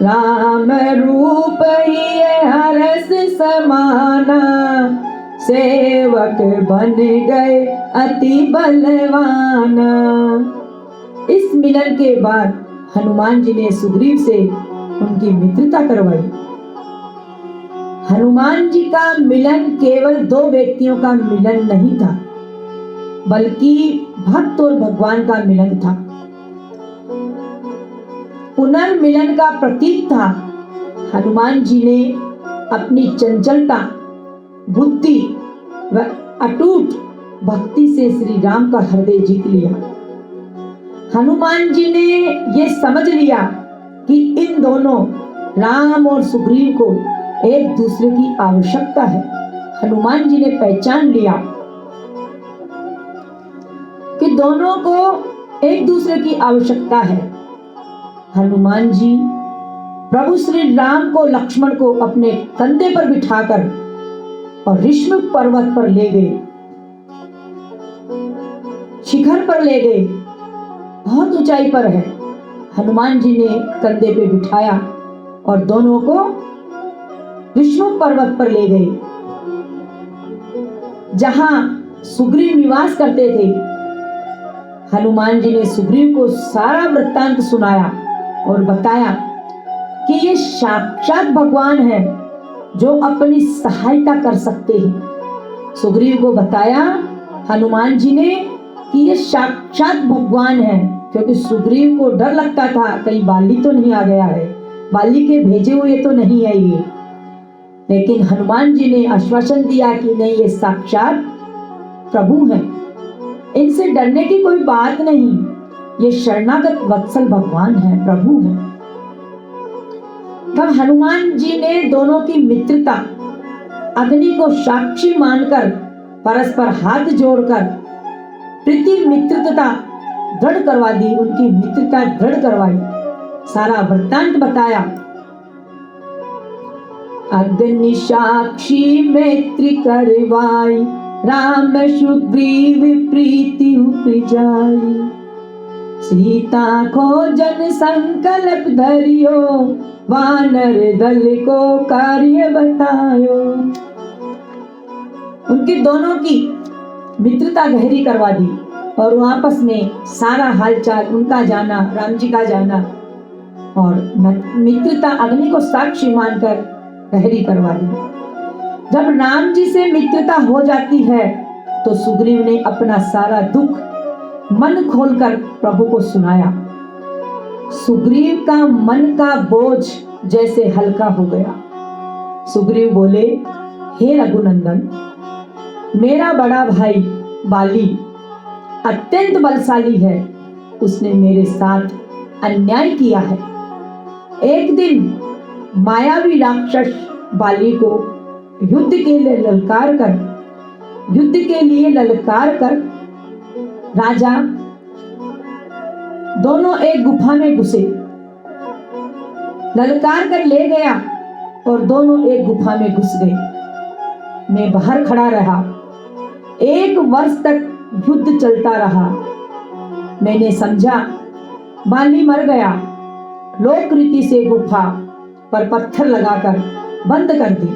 राम रूप ही हरस समाना, सेवक बन गए अति बलवाना। इस मिलन के बाद हनुमान जी ने सुग्रीव से उनकी मित्रता करवाई। हनुमान जी का मिलन केवल 2 व्यक्तियों का मिलन नहीं था, बल्कि भक्त और भगवान का मिलन था। पुनर्मिलन का प्रतीक था। हनुमान जी ने अपनी चंचलता, बुद्धि व अटूट भक्ति से श्री राम का हृदय जीत लिया। हनुमान जी ने ये समझ लिया कि इन दोनों राम और सुग्रीव को एक दूसरे की आवश्यकता है। हनुमान जी ने पहचान लिया कि दोनों को एक दूसरे की आवश्यकता है। हनुमान जी प्रभु श्री राम को, लक्ष्मण को अपने कंधे पर बिठाकर और ऋष्ण पर्वत पर ले गए, शिखर पर ले गए, बहुत ऊंचाई पर है। हनुमान जी ने कंधे पे बिठाया और दोनों को ऋष्ण पर्वत पर ले गए, जहां सुग्रीव निवास करते थे। हनुमान जी ने सुग्रीव को सारा वृत्तांत सुनाया और बताया कि ये साक्षात भगवान है जो अपनी सहायता कर सकते हैं। सुग्रीव को बताया हनुमान जी ने कि ये साक्षात भगवान है, क्योंकि सुग्रीव को डर लगता था कहीं बाली तो नहीं आ गया है, बाली के भेजे हुए तो नहीं है ये। लेकिन हनुमान जी ने आश्वासन दिया कि नहीं, ये साक्षात प्रभु हैं, इनसे डरने की कोई बात नहीं, ये शरणागत वत्सल भगवान है, प्रभु है। तब हनुमान जी ने दोनों की मित्रता, अग्नि को साक्षी मानकर परस्पर हाथ जोड़कर प्रीति मित्रता दृढ़ करवा दी, उनकी मित्रता दृढ़ करवाई, सारा वृत्तांत बताया। अग्नि साक्षी मैत्री करवाई, राम सुग्रीव प्रीति उपजाई। सीता खोजन संकल्प धरियो, वानर दल को कार्य बतायो। उनके दोनों की मित्रता गहरी करवा दी और आपस में सारा हालचाल, उनका जाना, राम जी का जाना और मित्रता अग्नि को साक्षी मानकर गहरी करवा दी। जब राम जी से मित्रता हो जाती है तो सुग्रीव ने अपना सारा दुख मन खोलकर प्रभु को सुनाया। सुग्रीव का मन का बोझ जैसे हल्का हो गया। सुग्रीव बोले, हे रघुनंदन, मेरा बड़ा भाई बाली अत्यंत बलशाली है, उसने मेरे साथ अन्याय किया है। एक दिन मायावी राक्षस बाली को युद्ध के लिए ललकार कर राजा दोनों एक गुफा में घुसे, ललकार कर ले गया और दोनों एक गुफा में घुस गए। मैं बाहर खड़ा रहा, 1 वर्ष तक युद्ध चलता रहा। मैंने समझा बाली मर गया, लोक रीति से गुफा पर पत्थर लगाकर बंद कर दी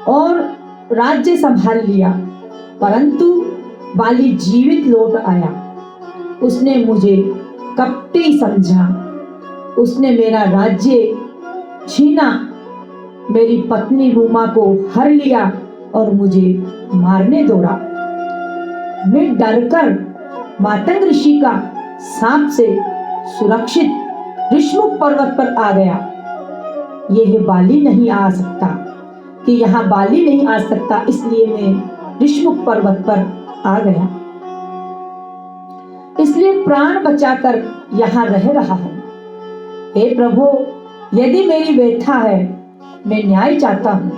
और राज्य संभाल लिया। परंतु बाली जीवित लौट आया। उसने मुझे कपटी समझा, उसने मेरा राज्य छीना, मेरी पत्नी रूमा को हर लिया और मुझे मारने दौड़ा। मैं डरकर मातंग ऋषि का सांप से सुरक्षित ऋषमुख पर्वत पर आ गया। यह बाली नहीं आ सकता कि यहाँ बाली नहीं आ सकता, इसलिए मैं ऋषमुख पर्वत पर आ गया। इसलिए प्राण बचाकर यहाँ रह रहा हूँ। हे प्रभु, यदि मेरी व्यथा है, मैं न्याय चाहता हूँ।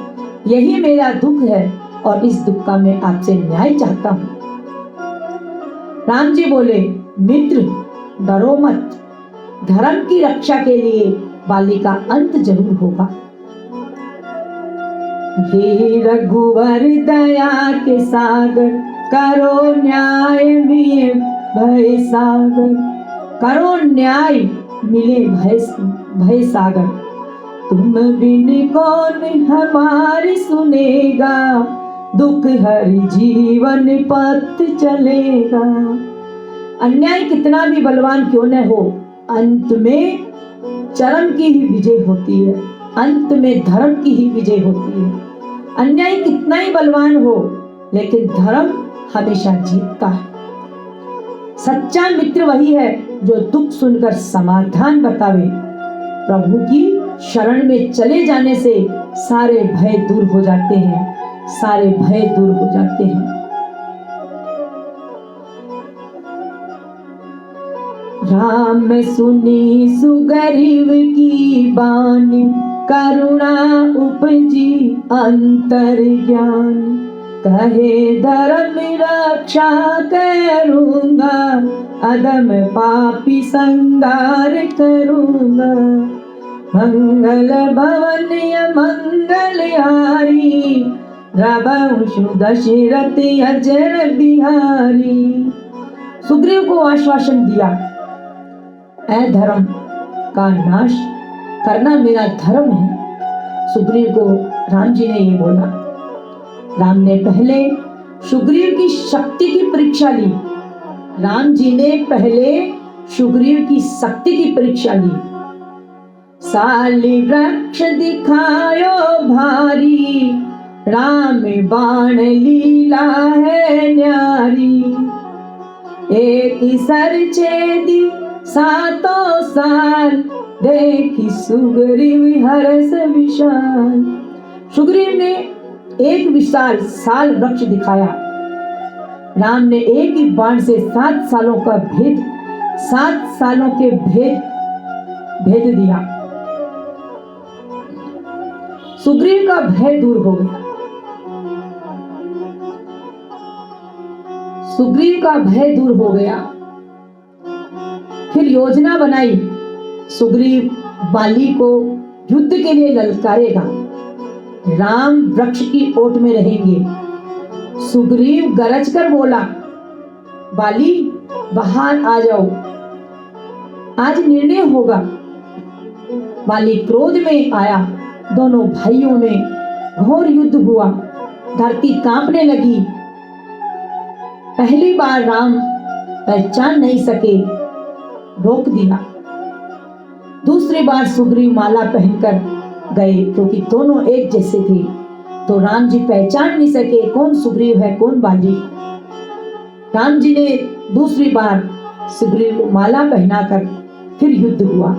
यही मेरा दुख है और इस दुख का मैं आपसे न्याय चाहता हूँ। राम जी बोले, मित्र डरो मत, धर्म की रक्षा के लिए बाली का अंत जरूर होगा। हे रघुवर दया के सागर, करो न्याय मिले भय सागर। करो न्याय मिले भय सागर। तुम बिन कौन हमारी सुनेगा, दुख हरि जीवन पथ चलेगा। अन्याय कितना भी बलवान क्यों न हो, अंत में चरम की ही विजय होती है, अंत में धर्म की ही विजय होती है। अन्याय कितना ही बलवान हो, लेकिन धर्म हमेशा जीतता है। सच्चा मित्र वही है जो दुख सुनकर समाधान बतावे। प्रभु की शरण में चले जाने से सारे भय दूर हो जाते हैं, सारे भय दूर हो जाते हैं। राम सुनी सुग्रीव की बानी, करुणा उपजी अंतर ज्ञान। कहे धर्म रक्षा करूंगा, अदम पापी संगार करूंगा। मंगल भवन मंगल हारी, रघुवंशु दशरथ अजर बिहारी। सुग्रीव को आश्वासन दिया, अधर्म का नाश करना मेरा धर्म है। सुग्रीव को राम जी ने ये बोला। राम ने पहले सुग्रीव की शक्ति की परीक्षा ली। राम जी ने पहले सुग्रीव की शक्ति की परीक्षा ली। साली वृक्ष दिखायो भारी, राम बाण लीला है न्यारी। एक सर छेदी सातों साल, देखी सुग्रीव हर्ष विशाल। सुग्रीव ने एक विशाल साल वृक्ष दिखाया। राम ने एक ही बाण से 7 सालों का भेद, 7 सालों के भेद दिया। सुग्रीव का भय दूर हो गया। सुग्रीव का भय दूर हो गया। फिर योजना बनाई, सुग्रीव बाली को युद्ध के लिए ललकारेगा। राम वृक्ष की ओट में रहेंगे। सुग्रीव गरज कर बोला, बाली बाहर आ जाओ, आज निर्णय होगा। बाली क्रोध में आया। दोनों भाइयों में घोर युद्ध हुआ। धरती कांपने लगी। पहली बार राम पहचान नहीं सके, रोक दिया। दूसरी बार सुग्रीव माला पहनकर गए, क्योंकि दोनों एक जैसे थे, तो राम जी पहचान नहीं सके कौन सुग्रीव है कौन बाली। राम जी ने दूसरी बार सुग्रीव को माला पहनाकर फिर युद्ध हुआ।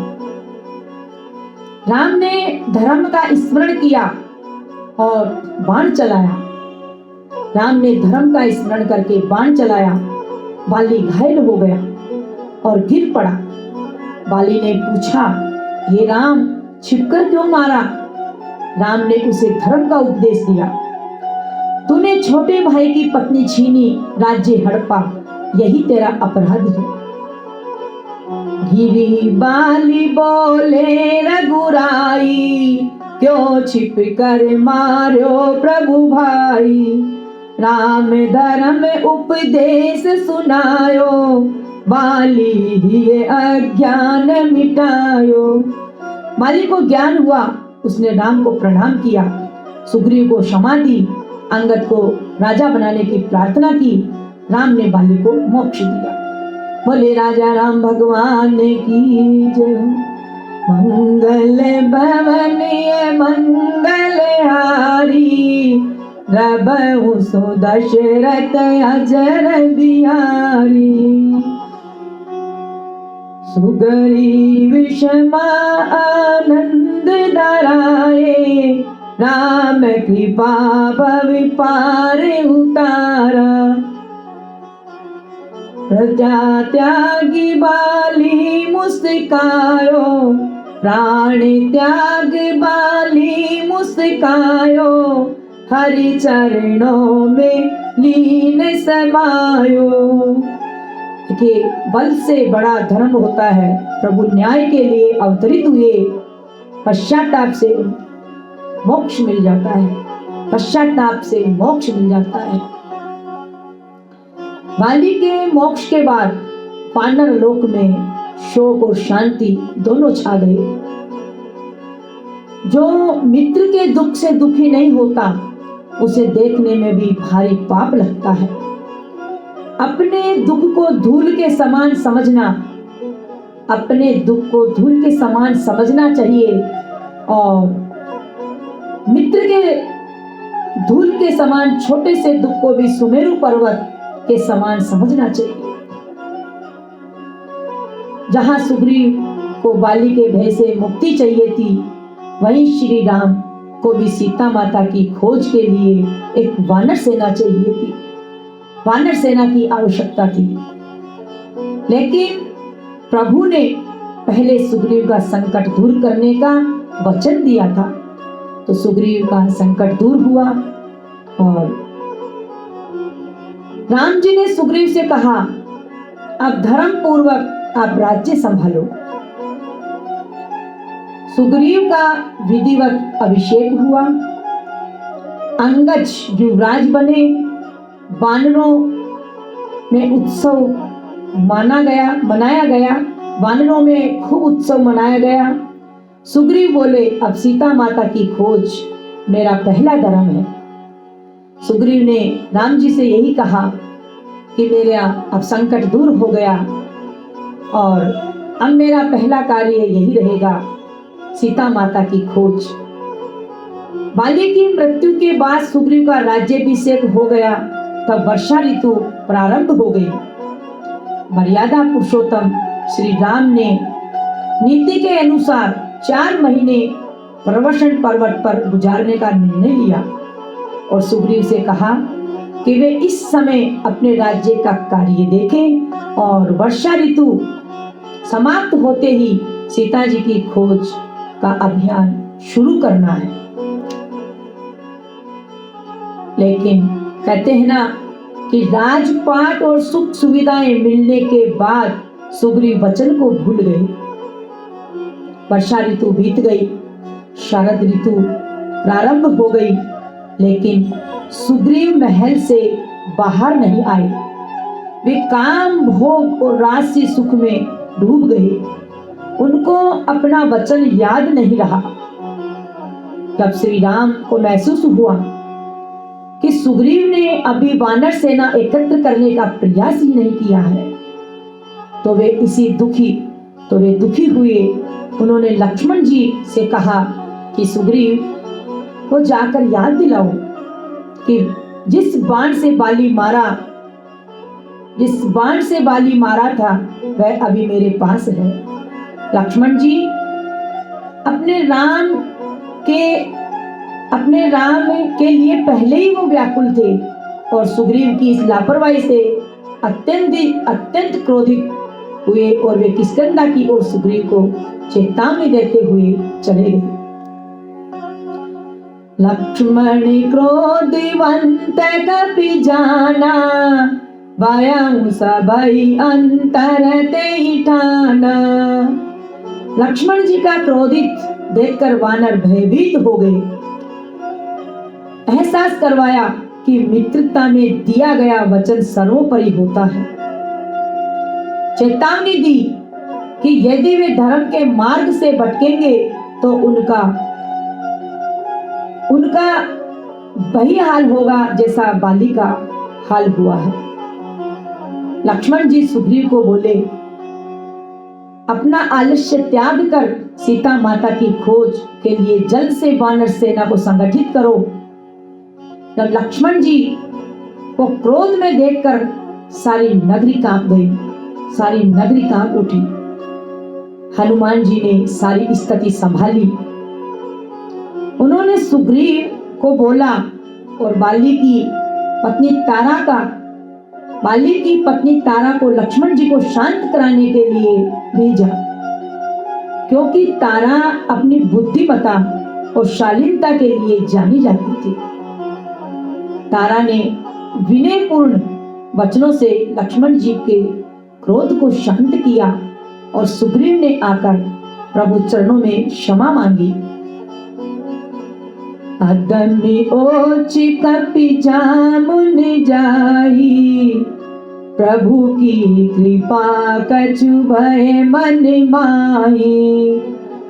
राम ने धर्म का स्मरण किया और बाण चलाया। राम ने धर्म का स्मरण करके बाण चलाया। बाली घायल हो गया और गिर पड़ा। बाली ने पूछा, ये राम छिपकर क्यों मारा? राम ने उसे धर्म का उपदेश दिया। तूने छोटे भाई की पत्नी छीनी, राज्य हड़पा, यही तेरा अपराध है। गिरी बाली बोले रघुराई, क्यों छिप कर मारो प्रभु भाई। राम धर्म उपदेश सुनायो, बाली ही अज्ञान मिटायो। बाली को ज्ञान हुआ, उसने राम को प्रणाम किया, सुग्रीव को क्षमा दी, अंगद को राजा बनाने की प्रार्थना की राम ने बाली को मोक्ष दिया। बोले राजा राम भगवान की जय। मंगल भवन मंगल हारी, रबहु सो दशरथ अजर बिहारी। सुग्रीव क्षमा आनंद धराए, राम कृपा भव पार उतारा। प्रजा त्यागी बाली मुस्कायो, प्राण त्याग बाली मुस्कायो। हरि चरणों में लीन समायो। देखिए, बल से बड़ा धर्म होता है। प्रभु न्याय के लिए अवतरित हुए, पश्चाताप से मोक्ष मिल जाता है, पश्चाताप से मोक्ष मिल जाता है। बाली के मोक्ष के बाद वानर लोक में शोक और शांति दोनों छा गए। जो मित्र के दुख से दुखी नहीं होता, उसे देखने में भी भारी पाप लगता है। अपने दुख को धूल के समान समझना, अपने दुख को धूल के समान समझना चाहिए और मित्र के धूल के समान छोटे से दुख को भी सुमेरु पर्वत के समान समझना चाहिए। जहां सुग्रीव को बाली के भय से मुक्ति चाहिए थी, वहीं श्री राम को भी सीता माता की खोज के लिए एक वानर सेना चाहिए थी, वानर सेना की आवश्यकता थी। लेकिन प्रभु ने पहले सुग्रीव का संकट दूर करने का वचन दिया था, तो सुग्रीव का संकट दूर हुआ और राम जी ने सुग्रीव से कहा, अब धर्म पूर्वक आप राज्य संभालो। सुग्रीव का विधिवत अभिषेक हुआ, अंगज युवराज बने, वानरों में उत्सव मनाया गया, वानरों में खूब उत्सव मनाया गया। सुग्रीव बोले, अब सीता माता की खोज मेरा पहला धर्म है। सुग्रीव ने राम जी से यही कहा कि मेरा अब संकट दूर हो गया और अब मेरा पहला कार्य यही रहेगा, सीता माता की खोज। बाली की मृत्यु के बाद सुग्रीव का राज्याभिषेक हो गया, तब वर्षा ऋतु प्रारंभ हो गई। मर्यादा पुरुषोत्तम श्री राम ने नीति के अनुसार 4 महीने प्रवसन पर्वत पर गुजारने का निर्णय लिया और सुग्रीव से कहा कि वे इस समय अपने राज्य का कार्य देखें और वर्षा ऋतु समाप्त होते ही सीता जी की खोज का अभियान शुरू करना है। लेकिन कहते हैं ना कि राजपाट और सुख सुविधाएं मिलने के बाद सुग्रीव वचन को भूल गए। वर्षा ऋतु बीत गई, शरद ऋतु प्रारंभ हो गई, लेकिन सुग्रीव महल से बाहर नहीं आए। वे काम भोग और राजसी सुख में डूब गए। उनको अपना वचन याद नहीं रहा। तब श्री राम को महसूस हुआ कि सुग्रीव ने अभी वानर सेना एकत्र करने का प्रयास ही नहीं किया है, तो वे दुखी हुए। उन्होंने लक्ष्मण जी से कहा कि सुग्रीव को जाकर याद दिलाओ कि जिस बाण से बाली मारा था वह अभी मेरे पास है। लक्ष्मण जी अपने राम के लिए पहले ही वो व्याकुल थे और सुग्रीव की इस लापरवाही से अत्यंत क्रोधित हुए और वे किष्किंधा की ओर सुग्रीव को चेतावनी देते हुए चले गए। लक्ष्मण क्रोधवंत कपि जाना, भयउ सबहि अंतर तेहि ठाना। लक्ष्मण जी का क्रोधित देखकर वानर भयभीत हो गए। एहसास करवाया कि मित्रता में दिया गया वचन सर्वोपरि होता है। चेतावनी दी कि यदि वे धर्म के मार्ग से भटकेंगे तो उनका वही हाल होगा जैसा बाली का हाल हुआ है। लक्ष्मण जी सुग्रीव को बोले, अपना आलस्य त्याग कर सीता माता की खोज के लिए जल्द से वानर सेना को संगठित करो। जब लक्ष्मण जी को क्रोध में देखकर सारी नगरी कांप गई, सारी नगरी कांप उठी। हनुमान जी ने सारी स्थिति संभाली। उन्होंने सुग्रीव को बोला और बाली की पत्नी तारा को लक्ष्मण जी को शांत कराने के लिए भेजा, क्योंकि तारा अपनी बुद्धिमता और शालीनता के लिए जानी जाती थी। तारा ने विनयपूर्ण वचनों से लक्ष्मण जी के क्रोध को शांत किया और सुग्रीव ने आकर प्रभु चरणों में क्षमा मांगी। अदमी ओच कपि जामुन जाई, प्रभु की कृपा कछु भय मन माही।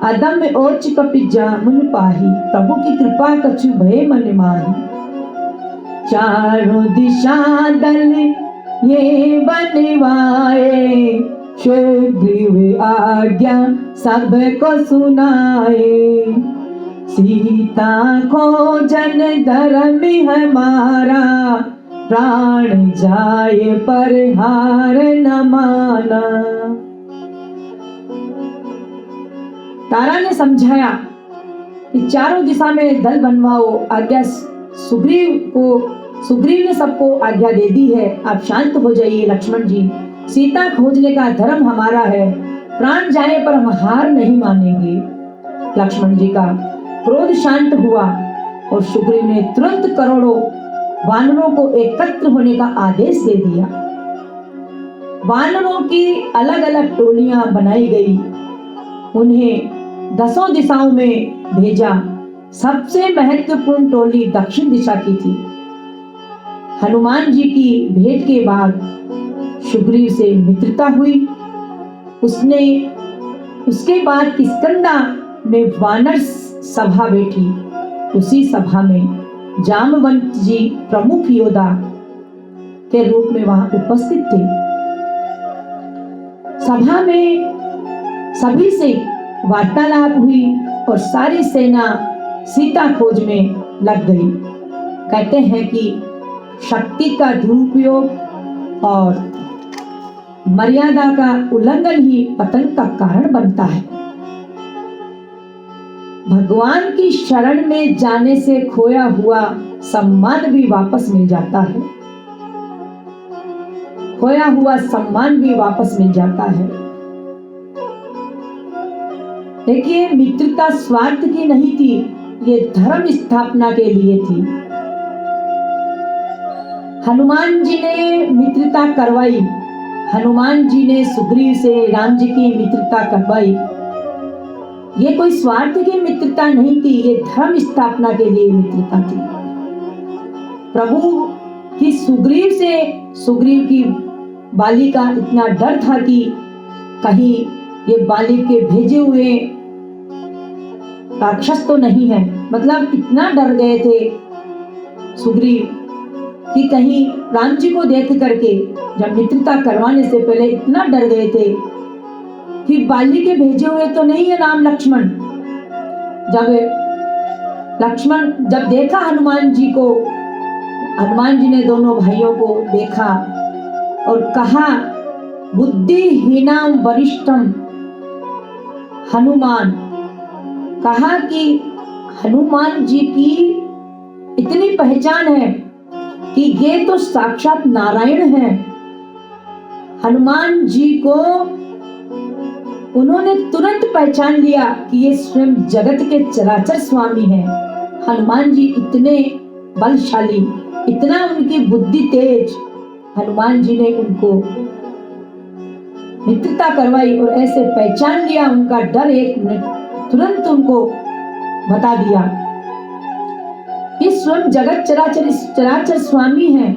अदम ओच कपि जामुन पाही, प्रभु की कृपा कछु भय मन माही। चारों दिशा दल ये बनवाए, सुग्रीव आज्ञा सबको सुनाए। सीता को जन धर्म हमारा, प्राण जाए पर हार न माना। तारा ने समझाया कि चारों दिशा में दल बनवाओ, आज्ञा सुग्रीव ने सबको आज्ञा दे दी है, आप शांत हो जाइए लक्ष्मण जी। सीता खोजने का धर्म हमारा है, प्राण जाए पर हम हार नहीं मानेंगे। लक्ष्मण जी का क्रोध शांत हुआ और सुग्रीव ने तुरंत करोड़ों वानरों को एकत्र होने का आदेश दे दिया। वानरों की अलग अलग टोलियां बनाई गई, उन्हें 10 दिशाओं में भेजा। सबसे महत्वपूर्ण टोली दक्षिण दिशा की थी। हनुमान जी की भेंट के बाद सुग्रीव से मित्रता हुई। उसके बाद किष्किंधा में वानर सभा बैठी। उसी सभा में जामवंत जी प्रमुख योद्धा के रूप में वहां उपस्थित थे। सभा में सभी से वार्तालाप हुई और सारी सेना सीता खोज में लग गई। कहते हैं कि शक्ति का दुरुपयोग और मर्यादा का उल्लंघन ही पतन का कारण बनता है। भगवान की शरण में जाने से खोया हुआ सम्मान भी वापस मिल जाता है। खोया हुआ सम्मान भी वापस मिल जाता है। देखिए, मित्रता स्वार्थ की नहीं थी, ये धर्म स्थापना के लिए थी। हनुमान जी ने मित्रता करवाई। हनुमान जी ने सुग्रीव से राम जी की मित्रता करवाई। ये कोई स्वार्थ की मित्रता नहीं थी, ये धर्म स्थापना के लिए मित्रता थी। प्रभु की सुग्रीव की बाली का इतना डर था कि कहीं ये बाली के भेजे हुए राक्षस तो नहीं है। मतलब इतना डर गए थे सुग्रीव कि कहीं राम जी को देख करके जब मित्रता करवाने से पहले इतना डर गए थे कि बाली के भेजे हुए तो नहीं है राम लक्ष्मण। जब देखा हनुमान जी ने दोनों भाइयों को देखा और कहा, बुद्धिहीनाम वरिष्ठम हनुमान। कहा कि हनुमान जी की इतनी पहचान है कि ये तो साक्षात नारायण हैं। हनुमान जी को उन्होंने तुरंत पहचान लिया कि ये स्वयं जगत के चराचर स्वामी हैं। हनुमान जी इतने बलशाली, इतना उनकी बुद्धि तेज। हनुमान जी ने उनको मित्रता करवाई और ऐसे पहचान लिया, उनका डर एक मिनट तुरंत उनको बता दिया कि स्वयं जगत चराचर स्वामी हैं।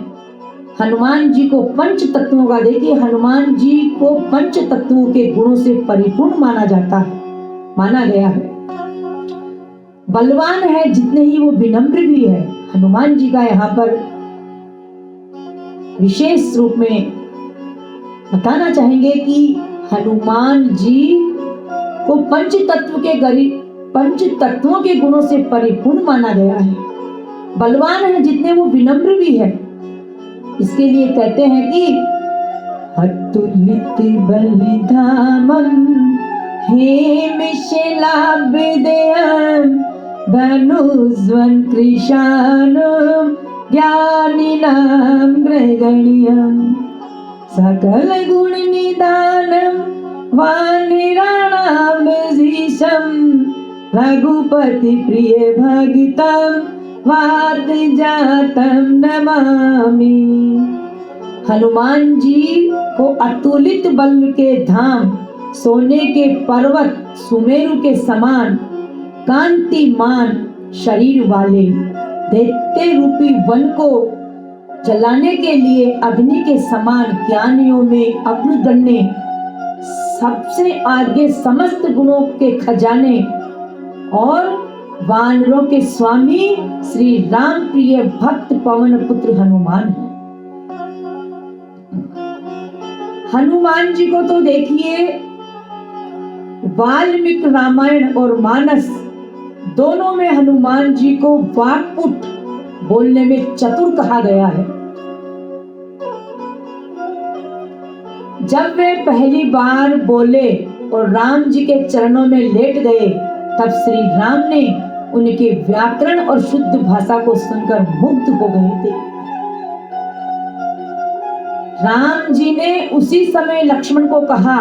हनुमान जी को पंच तत्वों का, देखिए हनुमान जी को पंच तत्वों के गुणों से परिपूर्ण माना गया है। बलवान है जितने ही वो विनम्र भी है। हनुमान जी का यहाँ पर विशेष रूप में बताना चाहेंगे कि हनुमान जी को पंच तत्वों के गुणों से परिपूर्ण माना गया है। बलवान है जितने वो विनम्र भी है। इसके लिए कहते हैं कि अतुलित बलिधामम हेमिशिलाभिदेयं धनुज्वं कृशानं ज्ञानिनां ग्रगण्यं सकल गुण निदानं वानिराणामजीशं रघुपति प्रिय भगितं वातजातं नमामि। हनुमान जी को अतुलित बल के धाम, सोने के पर्वत सुमेरु के समान कांतिमान शरीर वाले, दैत्य रूपी वन को जलाने के लिए अग्नि के समान ज्ञानियों में अग्रगण्य, सबसे आगे समस्त गुणों के खजाने और वानरों के स्वामी श्री राम प्रिय भक्त पवन पुत्र हनुमान है। हनुमान जी को तो देखिए वाल्मीकि रामायण और मानस दोनों में हनुमान जी को वाक्पुट, बोलने में चतुर कहा गया है। जब वे पहली बार बोले और राम जी के चरणों में लेट गए, तब श्री राम ने उनके व्याकरण और शुद्ध भाषा को सुनकर मुग्ध हो गए थे। राम जी ने उसी समय लक्ष्मण को कहा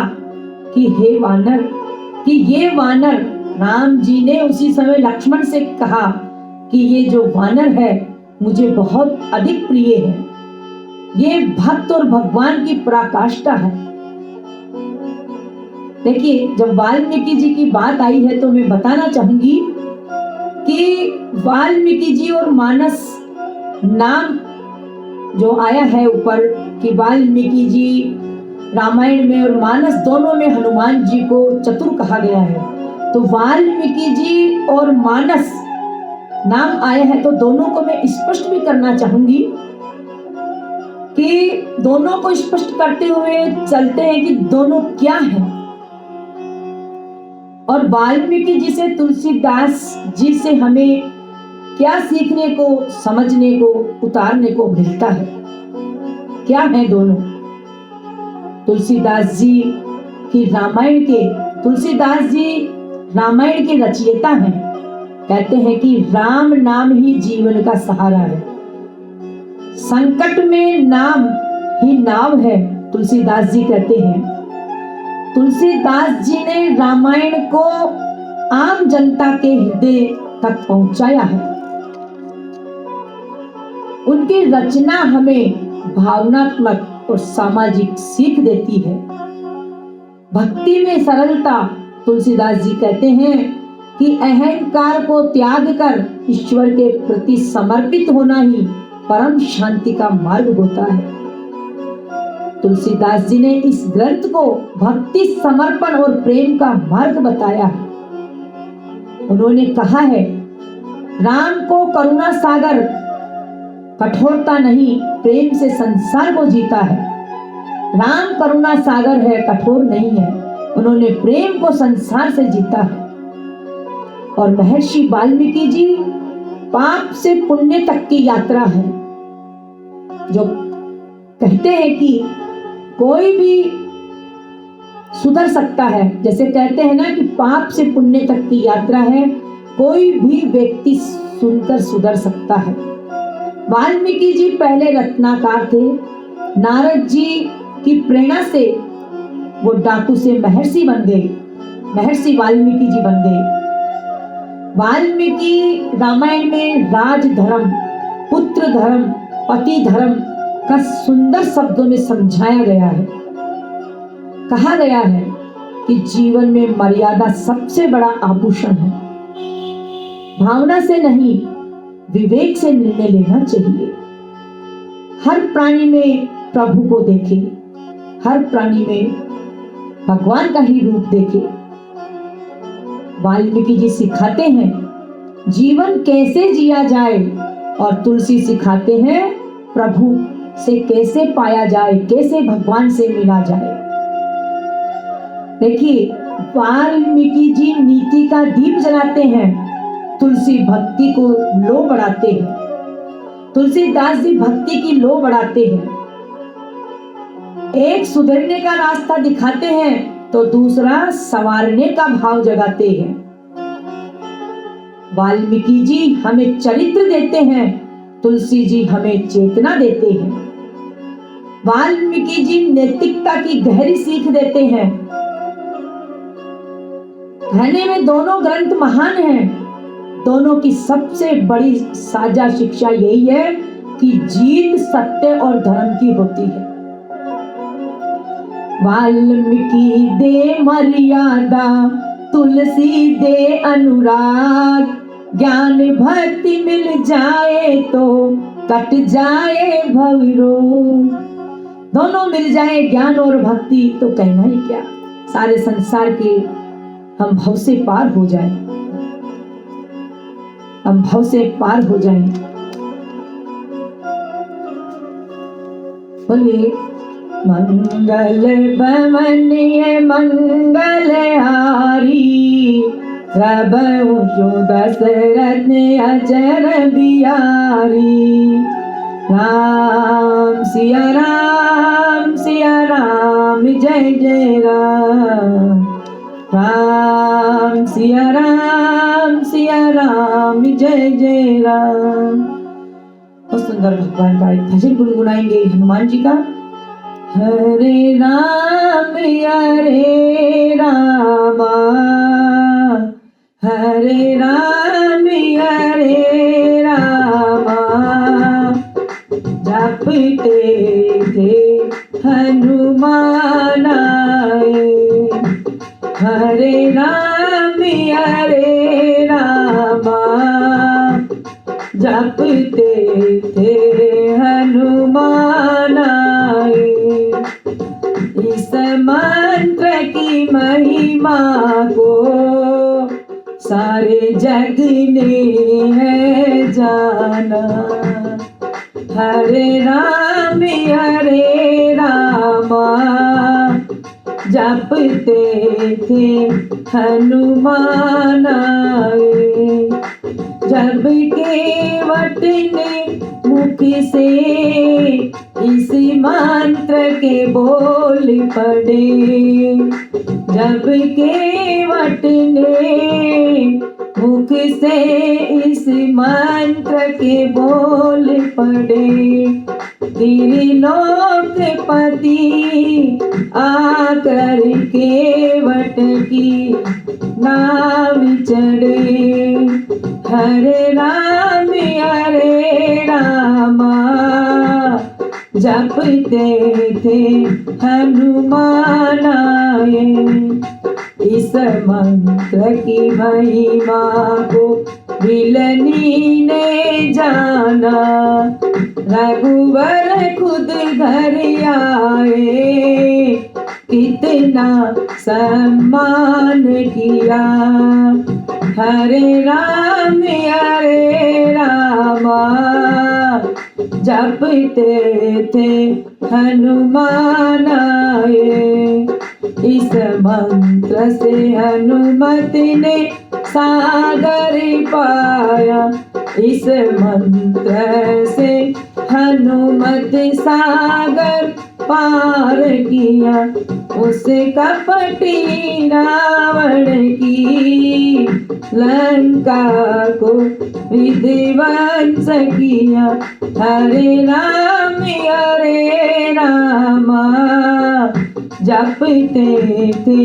कि हे वानर, कि ये वानर, राम जी ने उसी समय लक्ष्मण से कहा कि ये जो वानर है मुझे बहुत अधिक प्रिय है, ये भक्त और भगवान की पराकाष्ठा है। देखिए, जब वाल्मीकि जी की बात आई है तो मैं बताना चाहूंगी कि वाल्मीकि जी और मानस नाम जो आया है ऊपर कि वाल्मीकि जी रामायण में और मानस दोनों में हनुमान जी को चतुर कहा गया है। तो वाल्मीकि जी और मानस नाम आया है तो दोनों को मैं स्पष्ट भी करना चाहूंगी कि दोनों को स्पष्ट करते हुए चलते हैं कि दोनों क्या हैं। और वाल्मीकि जी से, तुलसीदास जी से हमें क्या सीखने को, समझने को, उतारने को मिलता है, क्या है दोनों। तुलसीदास जी रामायण के रचयिता हैं। कहते हैं कि राम नाम ही जीवन का सहारा है, संकट में नाम ही नाव है, तुलसीदास जी कहते हैं। तुलसीदास जी ने रामायण को आम जनता के हृदय तक पहुंचाया है। उनकी रचना हमें भावनात्मक और सामाजिक सीख देती है। भक्ति में सरलता, तुलसीदास जी कहते हैं कि अहंकार को त्याग कर ईश्वर के प्रति समर्पित होना ही परम शांति का मार्ग होता है। तुलसीदास जी ने इस ग्रंथ को भक्ति, समर्पण और प्रेम का मार्ग बताया है। उन्होंने कहा है, राम को करुणा सागर, कठोरता नहीं, प्रेम से संसार को जीता है। राम करुणा सागर है, कठोर नहीं है, उन्होंने प्रेम को संसार से जीता है। और महर्षि वाल्मीकि जी पाप से पुण्य तक की यात्रा है, जो कहते हैं कि कोई भी सुधर सकता है। जैसे कहते हैं ना कि पाप से पुण्य तक की यात्रा है, कोई भी व्यक्ति सुनकर सुधर सकता है। वाल्मीकि जी पहले रत्नाकार थे। नारद जी की प्रेरणा से वो डाकू से महर्षि बन गए, महर्षि वाल्मीकि जी बन गए। वाल्मीकि रामायण में राज धर्म, पुत्र धर्म, पति धर्म का सुंदर शब्दों में समझाया गया है। कहा गया है कि जीवन में मर्यादा सबसे बड़ा आभूषण है। भावना से नहीं, विवेक से निर्णय लेना चाहिए। हर प्राणी में प्रभु को देखे, हर प्राणी में भगवान का ही रूप देखे। वाल्मीकि जी सिखाते हैं जीवन कैसे जिया जाए, और तुलसी सिखाते हैं प्रभु से कैसे पाया जाए, कैसे भगवान से मिला जाए। देखिए, वाल्मीकि जी नीति का दीप जलाते हैं, तुलसी भक्ति को लो बढ़ाते हैं। तुलसीदास जी भक्ति की लो बढ़ाते हैं। एक सुधरने का रास्ता दिखाते हैं तो दूसरा संवारने का भाव जगाते हैं। वाल्मीकि जी हमें चरित्र देते हैं, तुलसी जी हमें चेतना देते हैं। वाल्मीकि जी नैतिकता की गहरी सीख देते हैं। कहने में दोनों ग्रंथ महान हैं, दोनों की सबसे बड़ी साझा शिक्षा यही है कि जीत सत्य और धर्म की होती है। वाल्मीकि दे मर्यादा, तुलसी दे अनुराग, ज्ञान भक्ति मिल जाए तो कट जाए भवरोग। दोनों मिल जाए, ज्ञान और भक्ति, तो कहना ही क्या, सारे संसार के हम भव से पार हो जाएं, हम भव से पार हो जाएं। बोले मंगल भवनीय मंगल हारी, प्रभु जो दशरथ अचर बिहारी। राम सिया राम जय जय राम। राम सिया राम जय जय राम। बहुत सुंदर भगवान का एक भजन गुनगुनाएंगे हनुमान जी का। हरे राम हरे राम जपते थे हनुमान आए। हरे राम जपते थे हनुमान आए। इस मंत्र की महिमा को सारे जग ने है जाना। हरे राम जपते थे हनुमान आए। जब केवट ने मुख से इस मंत्र के बोल पड़े। जब केवट ने मुख से इस मंत्र के बोल पड़े। त्रिलोकपति आकर केवट की नाव चढ़े। हरे राम जपते थे हनुमान आए। इस मंत्र की महिमा को बिलनी ने जाना। रघुवर खुद घर आए, कितना सम्मान किया। हरे राम जपते थे हनुमान आए। इस मंत्र से हनुमत ने सागर पाया। इस मंत्र से हनुमत सागर पार किया। उस कपटी रावण की लंका को विध्वंस किया। हरे राम जपते थे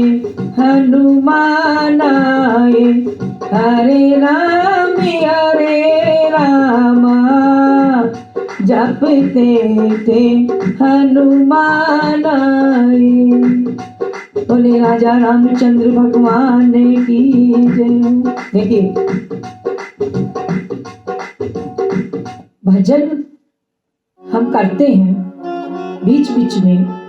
हनुमान आए। हरे राम जपते थे हनुमान आए। बोले राजा रामचंद्र भगवान की जय। देखिए, भजन हम करते हैं, बीच बीच में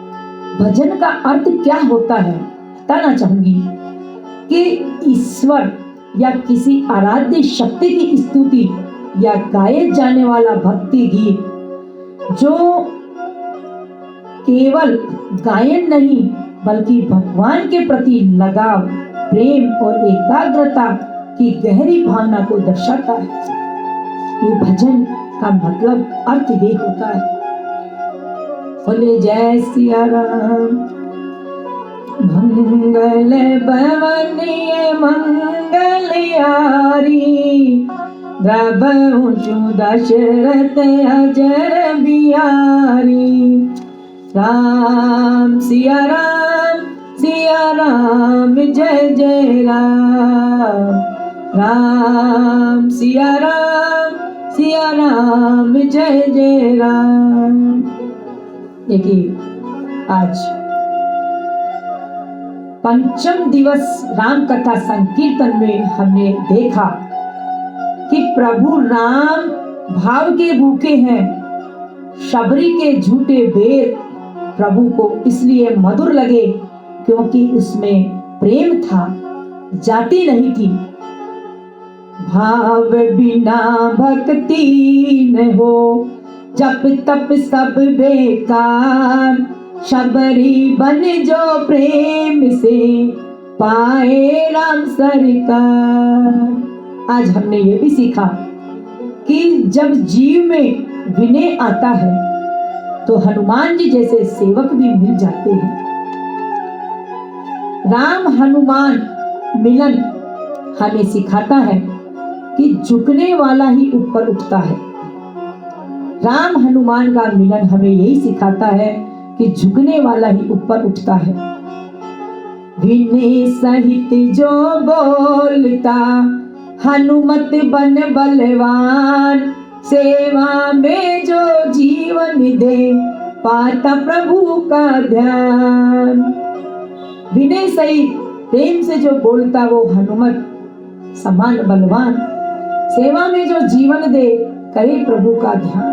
भजन का अर्थ क्या होता है बताना चाहूंगी कि ईश्वर या किसी आराध्य शक्ति की स्तुति या गाए जाने वाला भक्ति गीत जो केवल गायन नहीं बल्कि भगवान के प्रति लगाव, प्रेम और एकाग्रता की गहरी भावना को दर्शाता है। ये भजन का मतलब अर्थ ये होता है। बोले जय सिया राम। मंगल भवनीय मंगलयारी, द्रवहु दशरथ अजर बिहारी। राम सिया राम जय जय राम। राम सिया राम जय जय राम। देखिए आज पंचम दिवस राम कथा संकीर्तन में हमने देखा कि प्रभु राम भाव के भूखे हैं। शबरी के झूठे बेर प्रभु को इसलिए मधुर लगे क्योंकि उसमें प्रेम था, जाति नहीं थी। भाव बिना भक्ति न हो, जप तप सब बेकार। शबरी बन जो प्रेम से, पाए राम सरकार। आज हमने ये भी सीखा कि जब जीव में विनय आता है तो हनुमान जी जैसे सेवक भी मिल जाते हैं। राम हनुमान मिलन हमें सिखाता है कि झुकने वाला ही ऊपर उठता है। राम हनुमान का मिलन हमें यही सिखाता है कि झुकने वाला ही ऊपर उठता है। विनय सहित जो बोलता, हनुमत बन बलवान। सेवा में जो जीवन दे, पाता प्रभु का ध्यान। विनय सहित प्रेम से जो बोलता वो हनुमत समान बलवान। सेवा में जो जीवन दे, करे प्रभु का ध्यान।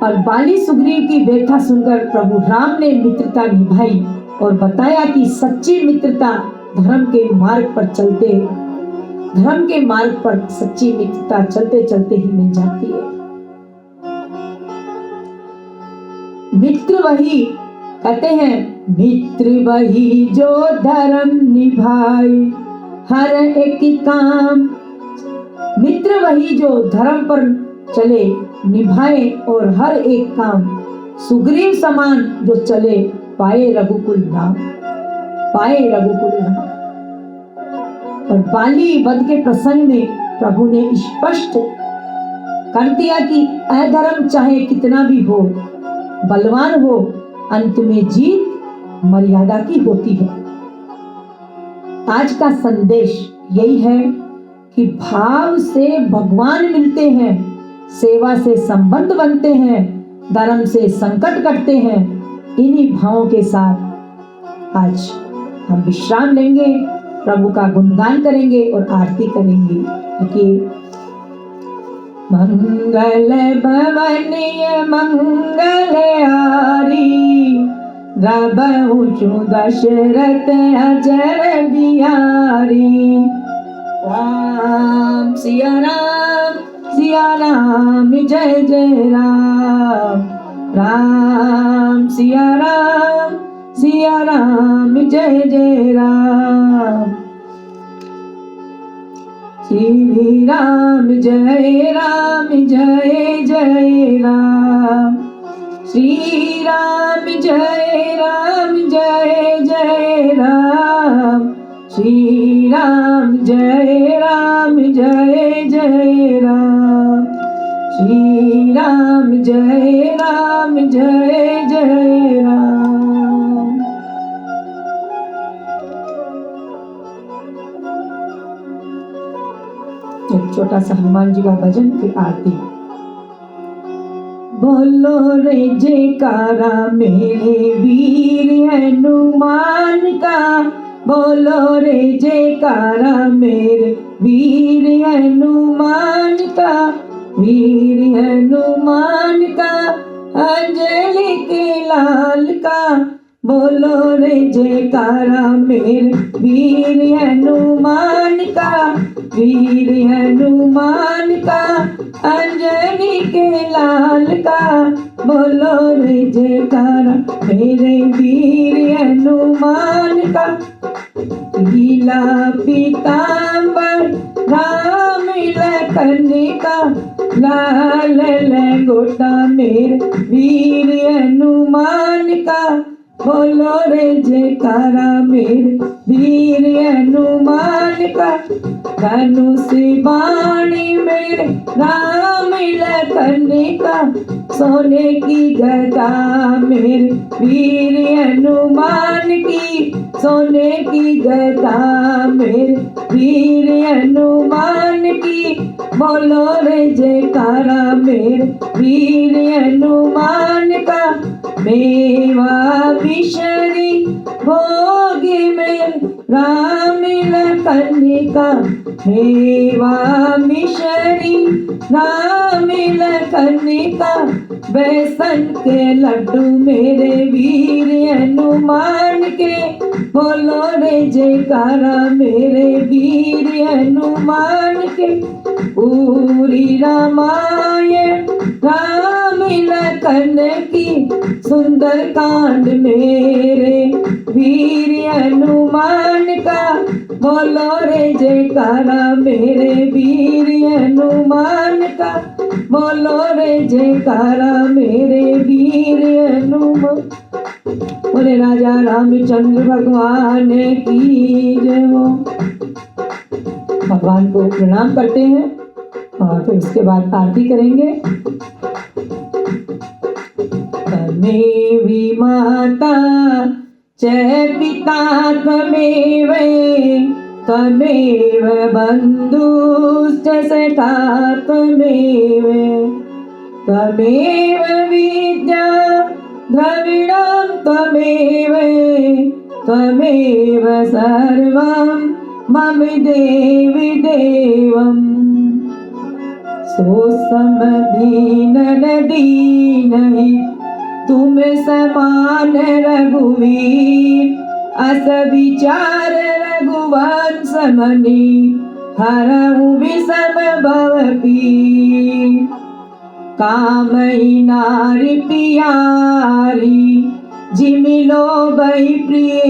और बाली सुग्रीव की व्यथा सुनकर प्रभु राम ने मित्रता निभाई और बताया कि सच्ची मित्रता धर्म के मार्ग पर चलते, धर्म के मार्ग पर सच्ची मित्रता चलते चलते ही मिल जाती है। मित्र वही, कहते हैं मित्र वही जो धर्म निभाए हर एक काम। मित्र वही जो धर्म पर चले, निभाए और हर एक काम। सुग्रीव समान जो चले, पाए रघुकुल नाम, पाए रघुकुल नाम। और बाली वध के प्रसंग में प्रभु ने स्पष्ट कर दिया कि अधर्म चाहे कितना भी हो, बलवान हो, अंत में जीत मर्यादा की होती है। आज का संदेश यही है कि भाव से भगवान मिलते हैं, सेवा से संबंध बनते हैं, धर्म से संकट कटते हैं। इन्हीं भावों के साथ आज हम विश्राम लेंगे, प्रभु का गुणगान करेंगे और आरती करेंगे। देखिए, मंगल भवनीय मंगलहारी, द्रवहु दशरथ अजर बिहारी। राम सिया राम जय जय राम। राम सिया राम जय जय राम। श्री राम जय जय राम। श्री राम जय जय राम। श्री राम जय जय राम। श्री राम जय जय राम। एक छोटा सा हनुमान जी का भजन, फिर आरती। बोलो रे जयकारा मेरे वीर हनुमान का, बोलो रे जयकारा मेरे वीर हनुमान का। वीर हनुमान का, अंजलि के लाल का, बोलो रे जयकारा मेरे वीर हनुमान का, वीर हनुमान का, अंजनी के लाल का। बोलो रे जयकारा मेरे वीर हनुमान का। लीला पीताम्बर राम लखन का, लाल लंगोटा मेरे वीर हनुमान का। बोलो रे जयकारा मेरे वीर हनुमान का। धनुष बाणी मेरे राम लखन का, सोने की गदा मेरे वीर हनुमान की, सोने की गदा मेरे वीर हनुमान की। बोलो रे जयकारा मेरे वीर हनुमान का। मेवा विषरी भोगी मेरे राम लखन का, मेवा मिशरी राम लखन का। बेसन के लड्डू मेरे वीर हनुमान के। बोलो रे जयकारा मेरे वीर हनुमान के। पूरी रामायण राम लखन की, सुंदर कांड मेरे वीर हनुमान का। बोलो रे जयकारा मेरे वीर हनुमान का। बोलो रे जयकारा मेरे वीर हनुमान। बोले राजा रामचंद्र भगवान की जय हो। भगवान को प्रणाम करते हैं और फिर उसके बाद आरती करेंगे। तमेवि माता च पिता त्वमेव, त्वमेव बन्धुश्च सखा त्वमेव, त्वमेव विद्या द्रविणं त्वमेव, त्वमेव सर्वं मम देवि देवम्। सो समदीन दीनहि तुम समान रघुवीर, अस विचार रघुवंश मनि हरहु विषम भव पीर। कामहि नारि पियारी जिमिलो बहि प्रिय,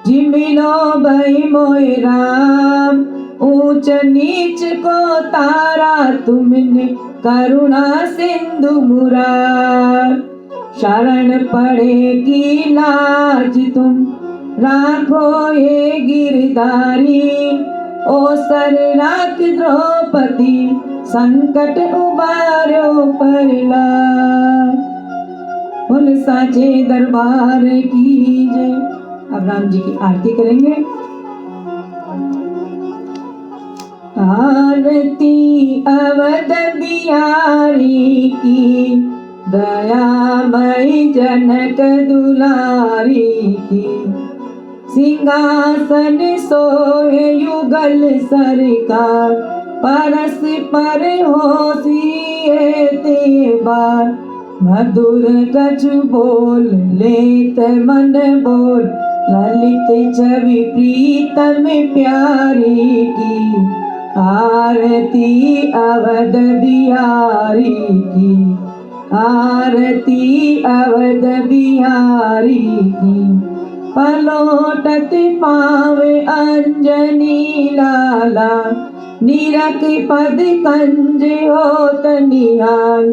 जिमिलो बहि मोहि राम। ऊंच नीच को तारा तुमने करुणा सिंधु मुरार। शरण पड़ेगी लाज तुम राखो ये गिरधारी, ओ शरणागत द्रौपदी संकट उबारो प्रहलाद। बोल साचे दरबार की जय। अब राम जी की आरती करेंगे। आरती अवध बिहारी की, दयामयी जनक दुलारी की। सिंहासन सोए युगल सरकार, परस पर होशिए ते बार। मधुर कछु बोल लेत मन बोल, ललित छवि प्रीतम प्यारी की। आरती अवध बिहारी की, आरती अवध बिहारी की। पलोटत पावे अंजनी लाला, निरख पद कंज होत निहाल।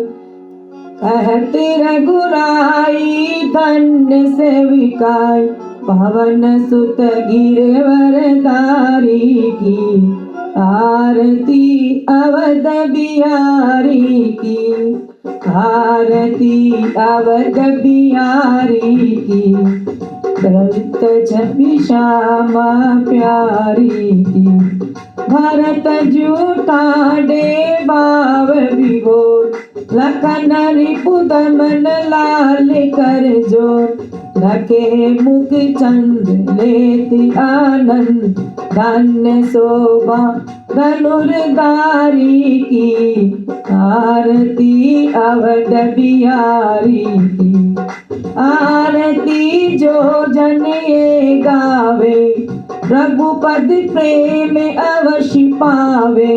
कहत रघुराई धन्य सेविकाई, पवन सुत गिरवरधारी की। आरती अवध बिहारी की, आरती अवध बिहारी की। ललित छवि श्यामा प्यारी की। भरत जूठा डे बाव विभोर, लखन रिपुदमन लाल कर जोर। ढके मुख चंद्र लेति आनंद, धन्य शोभा धनुर्धारी की। आरती अवध बिहारी की। आरती जो जन ये गावे, प्रभु पद प्रेम अवश्य पावे।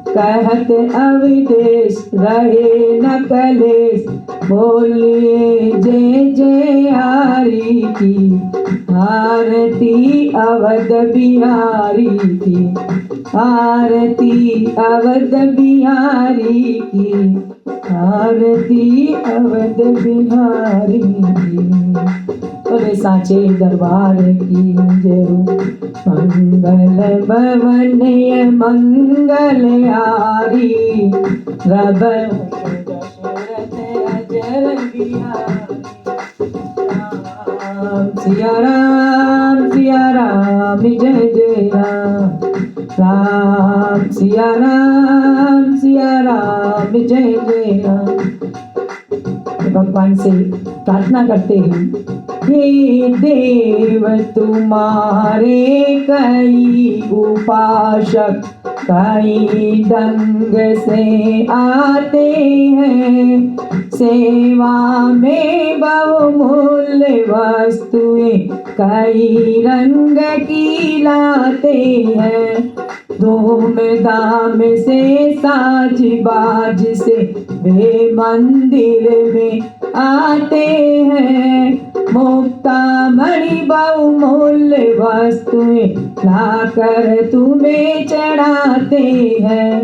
कहत अविदेश रहे न कलेश, बोलिए जय जय हरि की। आरती अवध बिहारी की, आरती अवध बिहारी की, आरती अवध बिहारी की। बोले साचे दरबार की जय हो। मंगल भवन मंगल हारी, रब दशरथ अजर बिहारी। राम सिया राम जय जय राम, राम सिया राम जय जय राम। भगवान से प्रार्थना करते हैं, हे देव तुम्हारे कई उपासक कई ढंग से आते हैं, सेवा में बहुमूल्य वस्तुएं कई रंग की लाते हैं। धूमधाम से साज बाज से वे मंदिर में आते हैं, मुक्ता मणि बहुमूल्य वस्तुएं लाकर तुम्हें चढ़ाते हैं।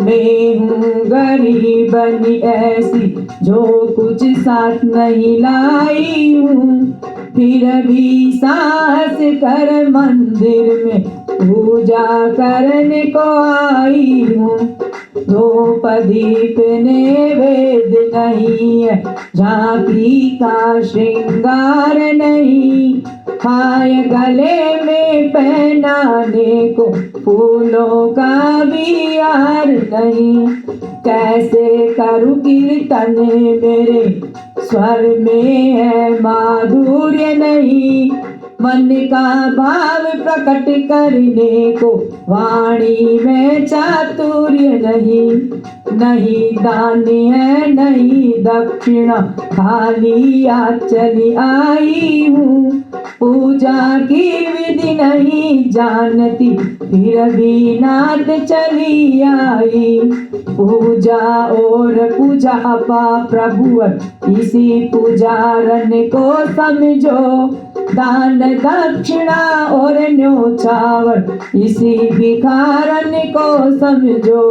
मैं हूँ गरीबनी ऐसी जो कुछ साथ नहीं लाई हूँ, फिर भी साहस कर मंदिर में पूजा करने को आई हूँ। धूप दीप नैवेद्य नहीं है, झांकी का श्रृंगार नहीं, हाय गले में पहनाने को फूलों का भी हार नहीं। कैसे करूँ कीर्तन मेरे स्वर में है माधुर्य नहीं, मन का भाव प्रकट करने को वाणी में चातुर्य नहीं। नहीं दान है नहीं दक्षिणा, खाली चली आई हूँ, पूजा की विधि नहीं जानती, फिर भी नाथ चली आई। पूजा और पूजा पा प्रभु, इसी पुजारन को समझो, दान दक्षिणा और न्योछावर इसी भिखारन को समझो।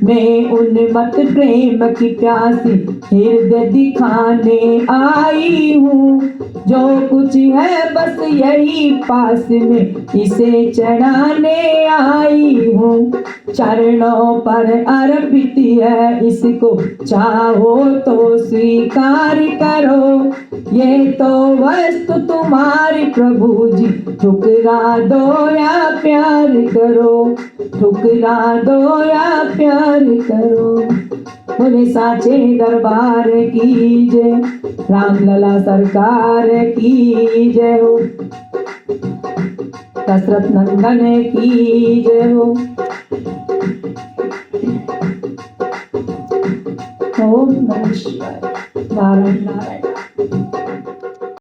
मैं उन्मत्त प्रेम की प्यासी हृदय दिखाने आई हूँ, जो कुछ है बस यही पास में इसे चढ़ाने आई हूँ। चरणों पर अर्पित है इसको, चाहो तो स्वीकार करो, ये तो वस्तु तुम्हारी प्रभु जी, ठुकरा दो या प्यार करो, ठुकरा दो या प्यार करो। बोले साचे दरबार की जय, रामलला सरकार की जय हो, दशरथ नंदन की जय हो। ओम नमः शिवाय। नारायण नारायण।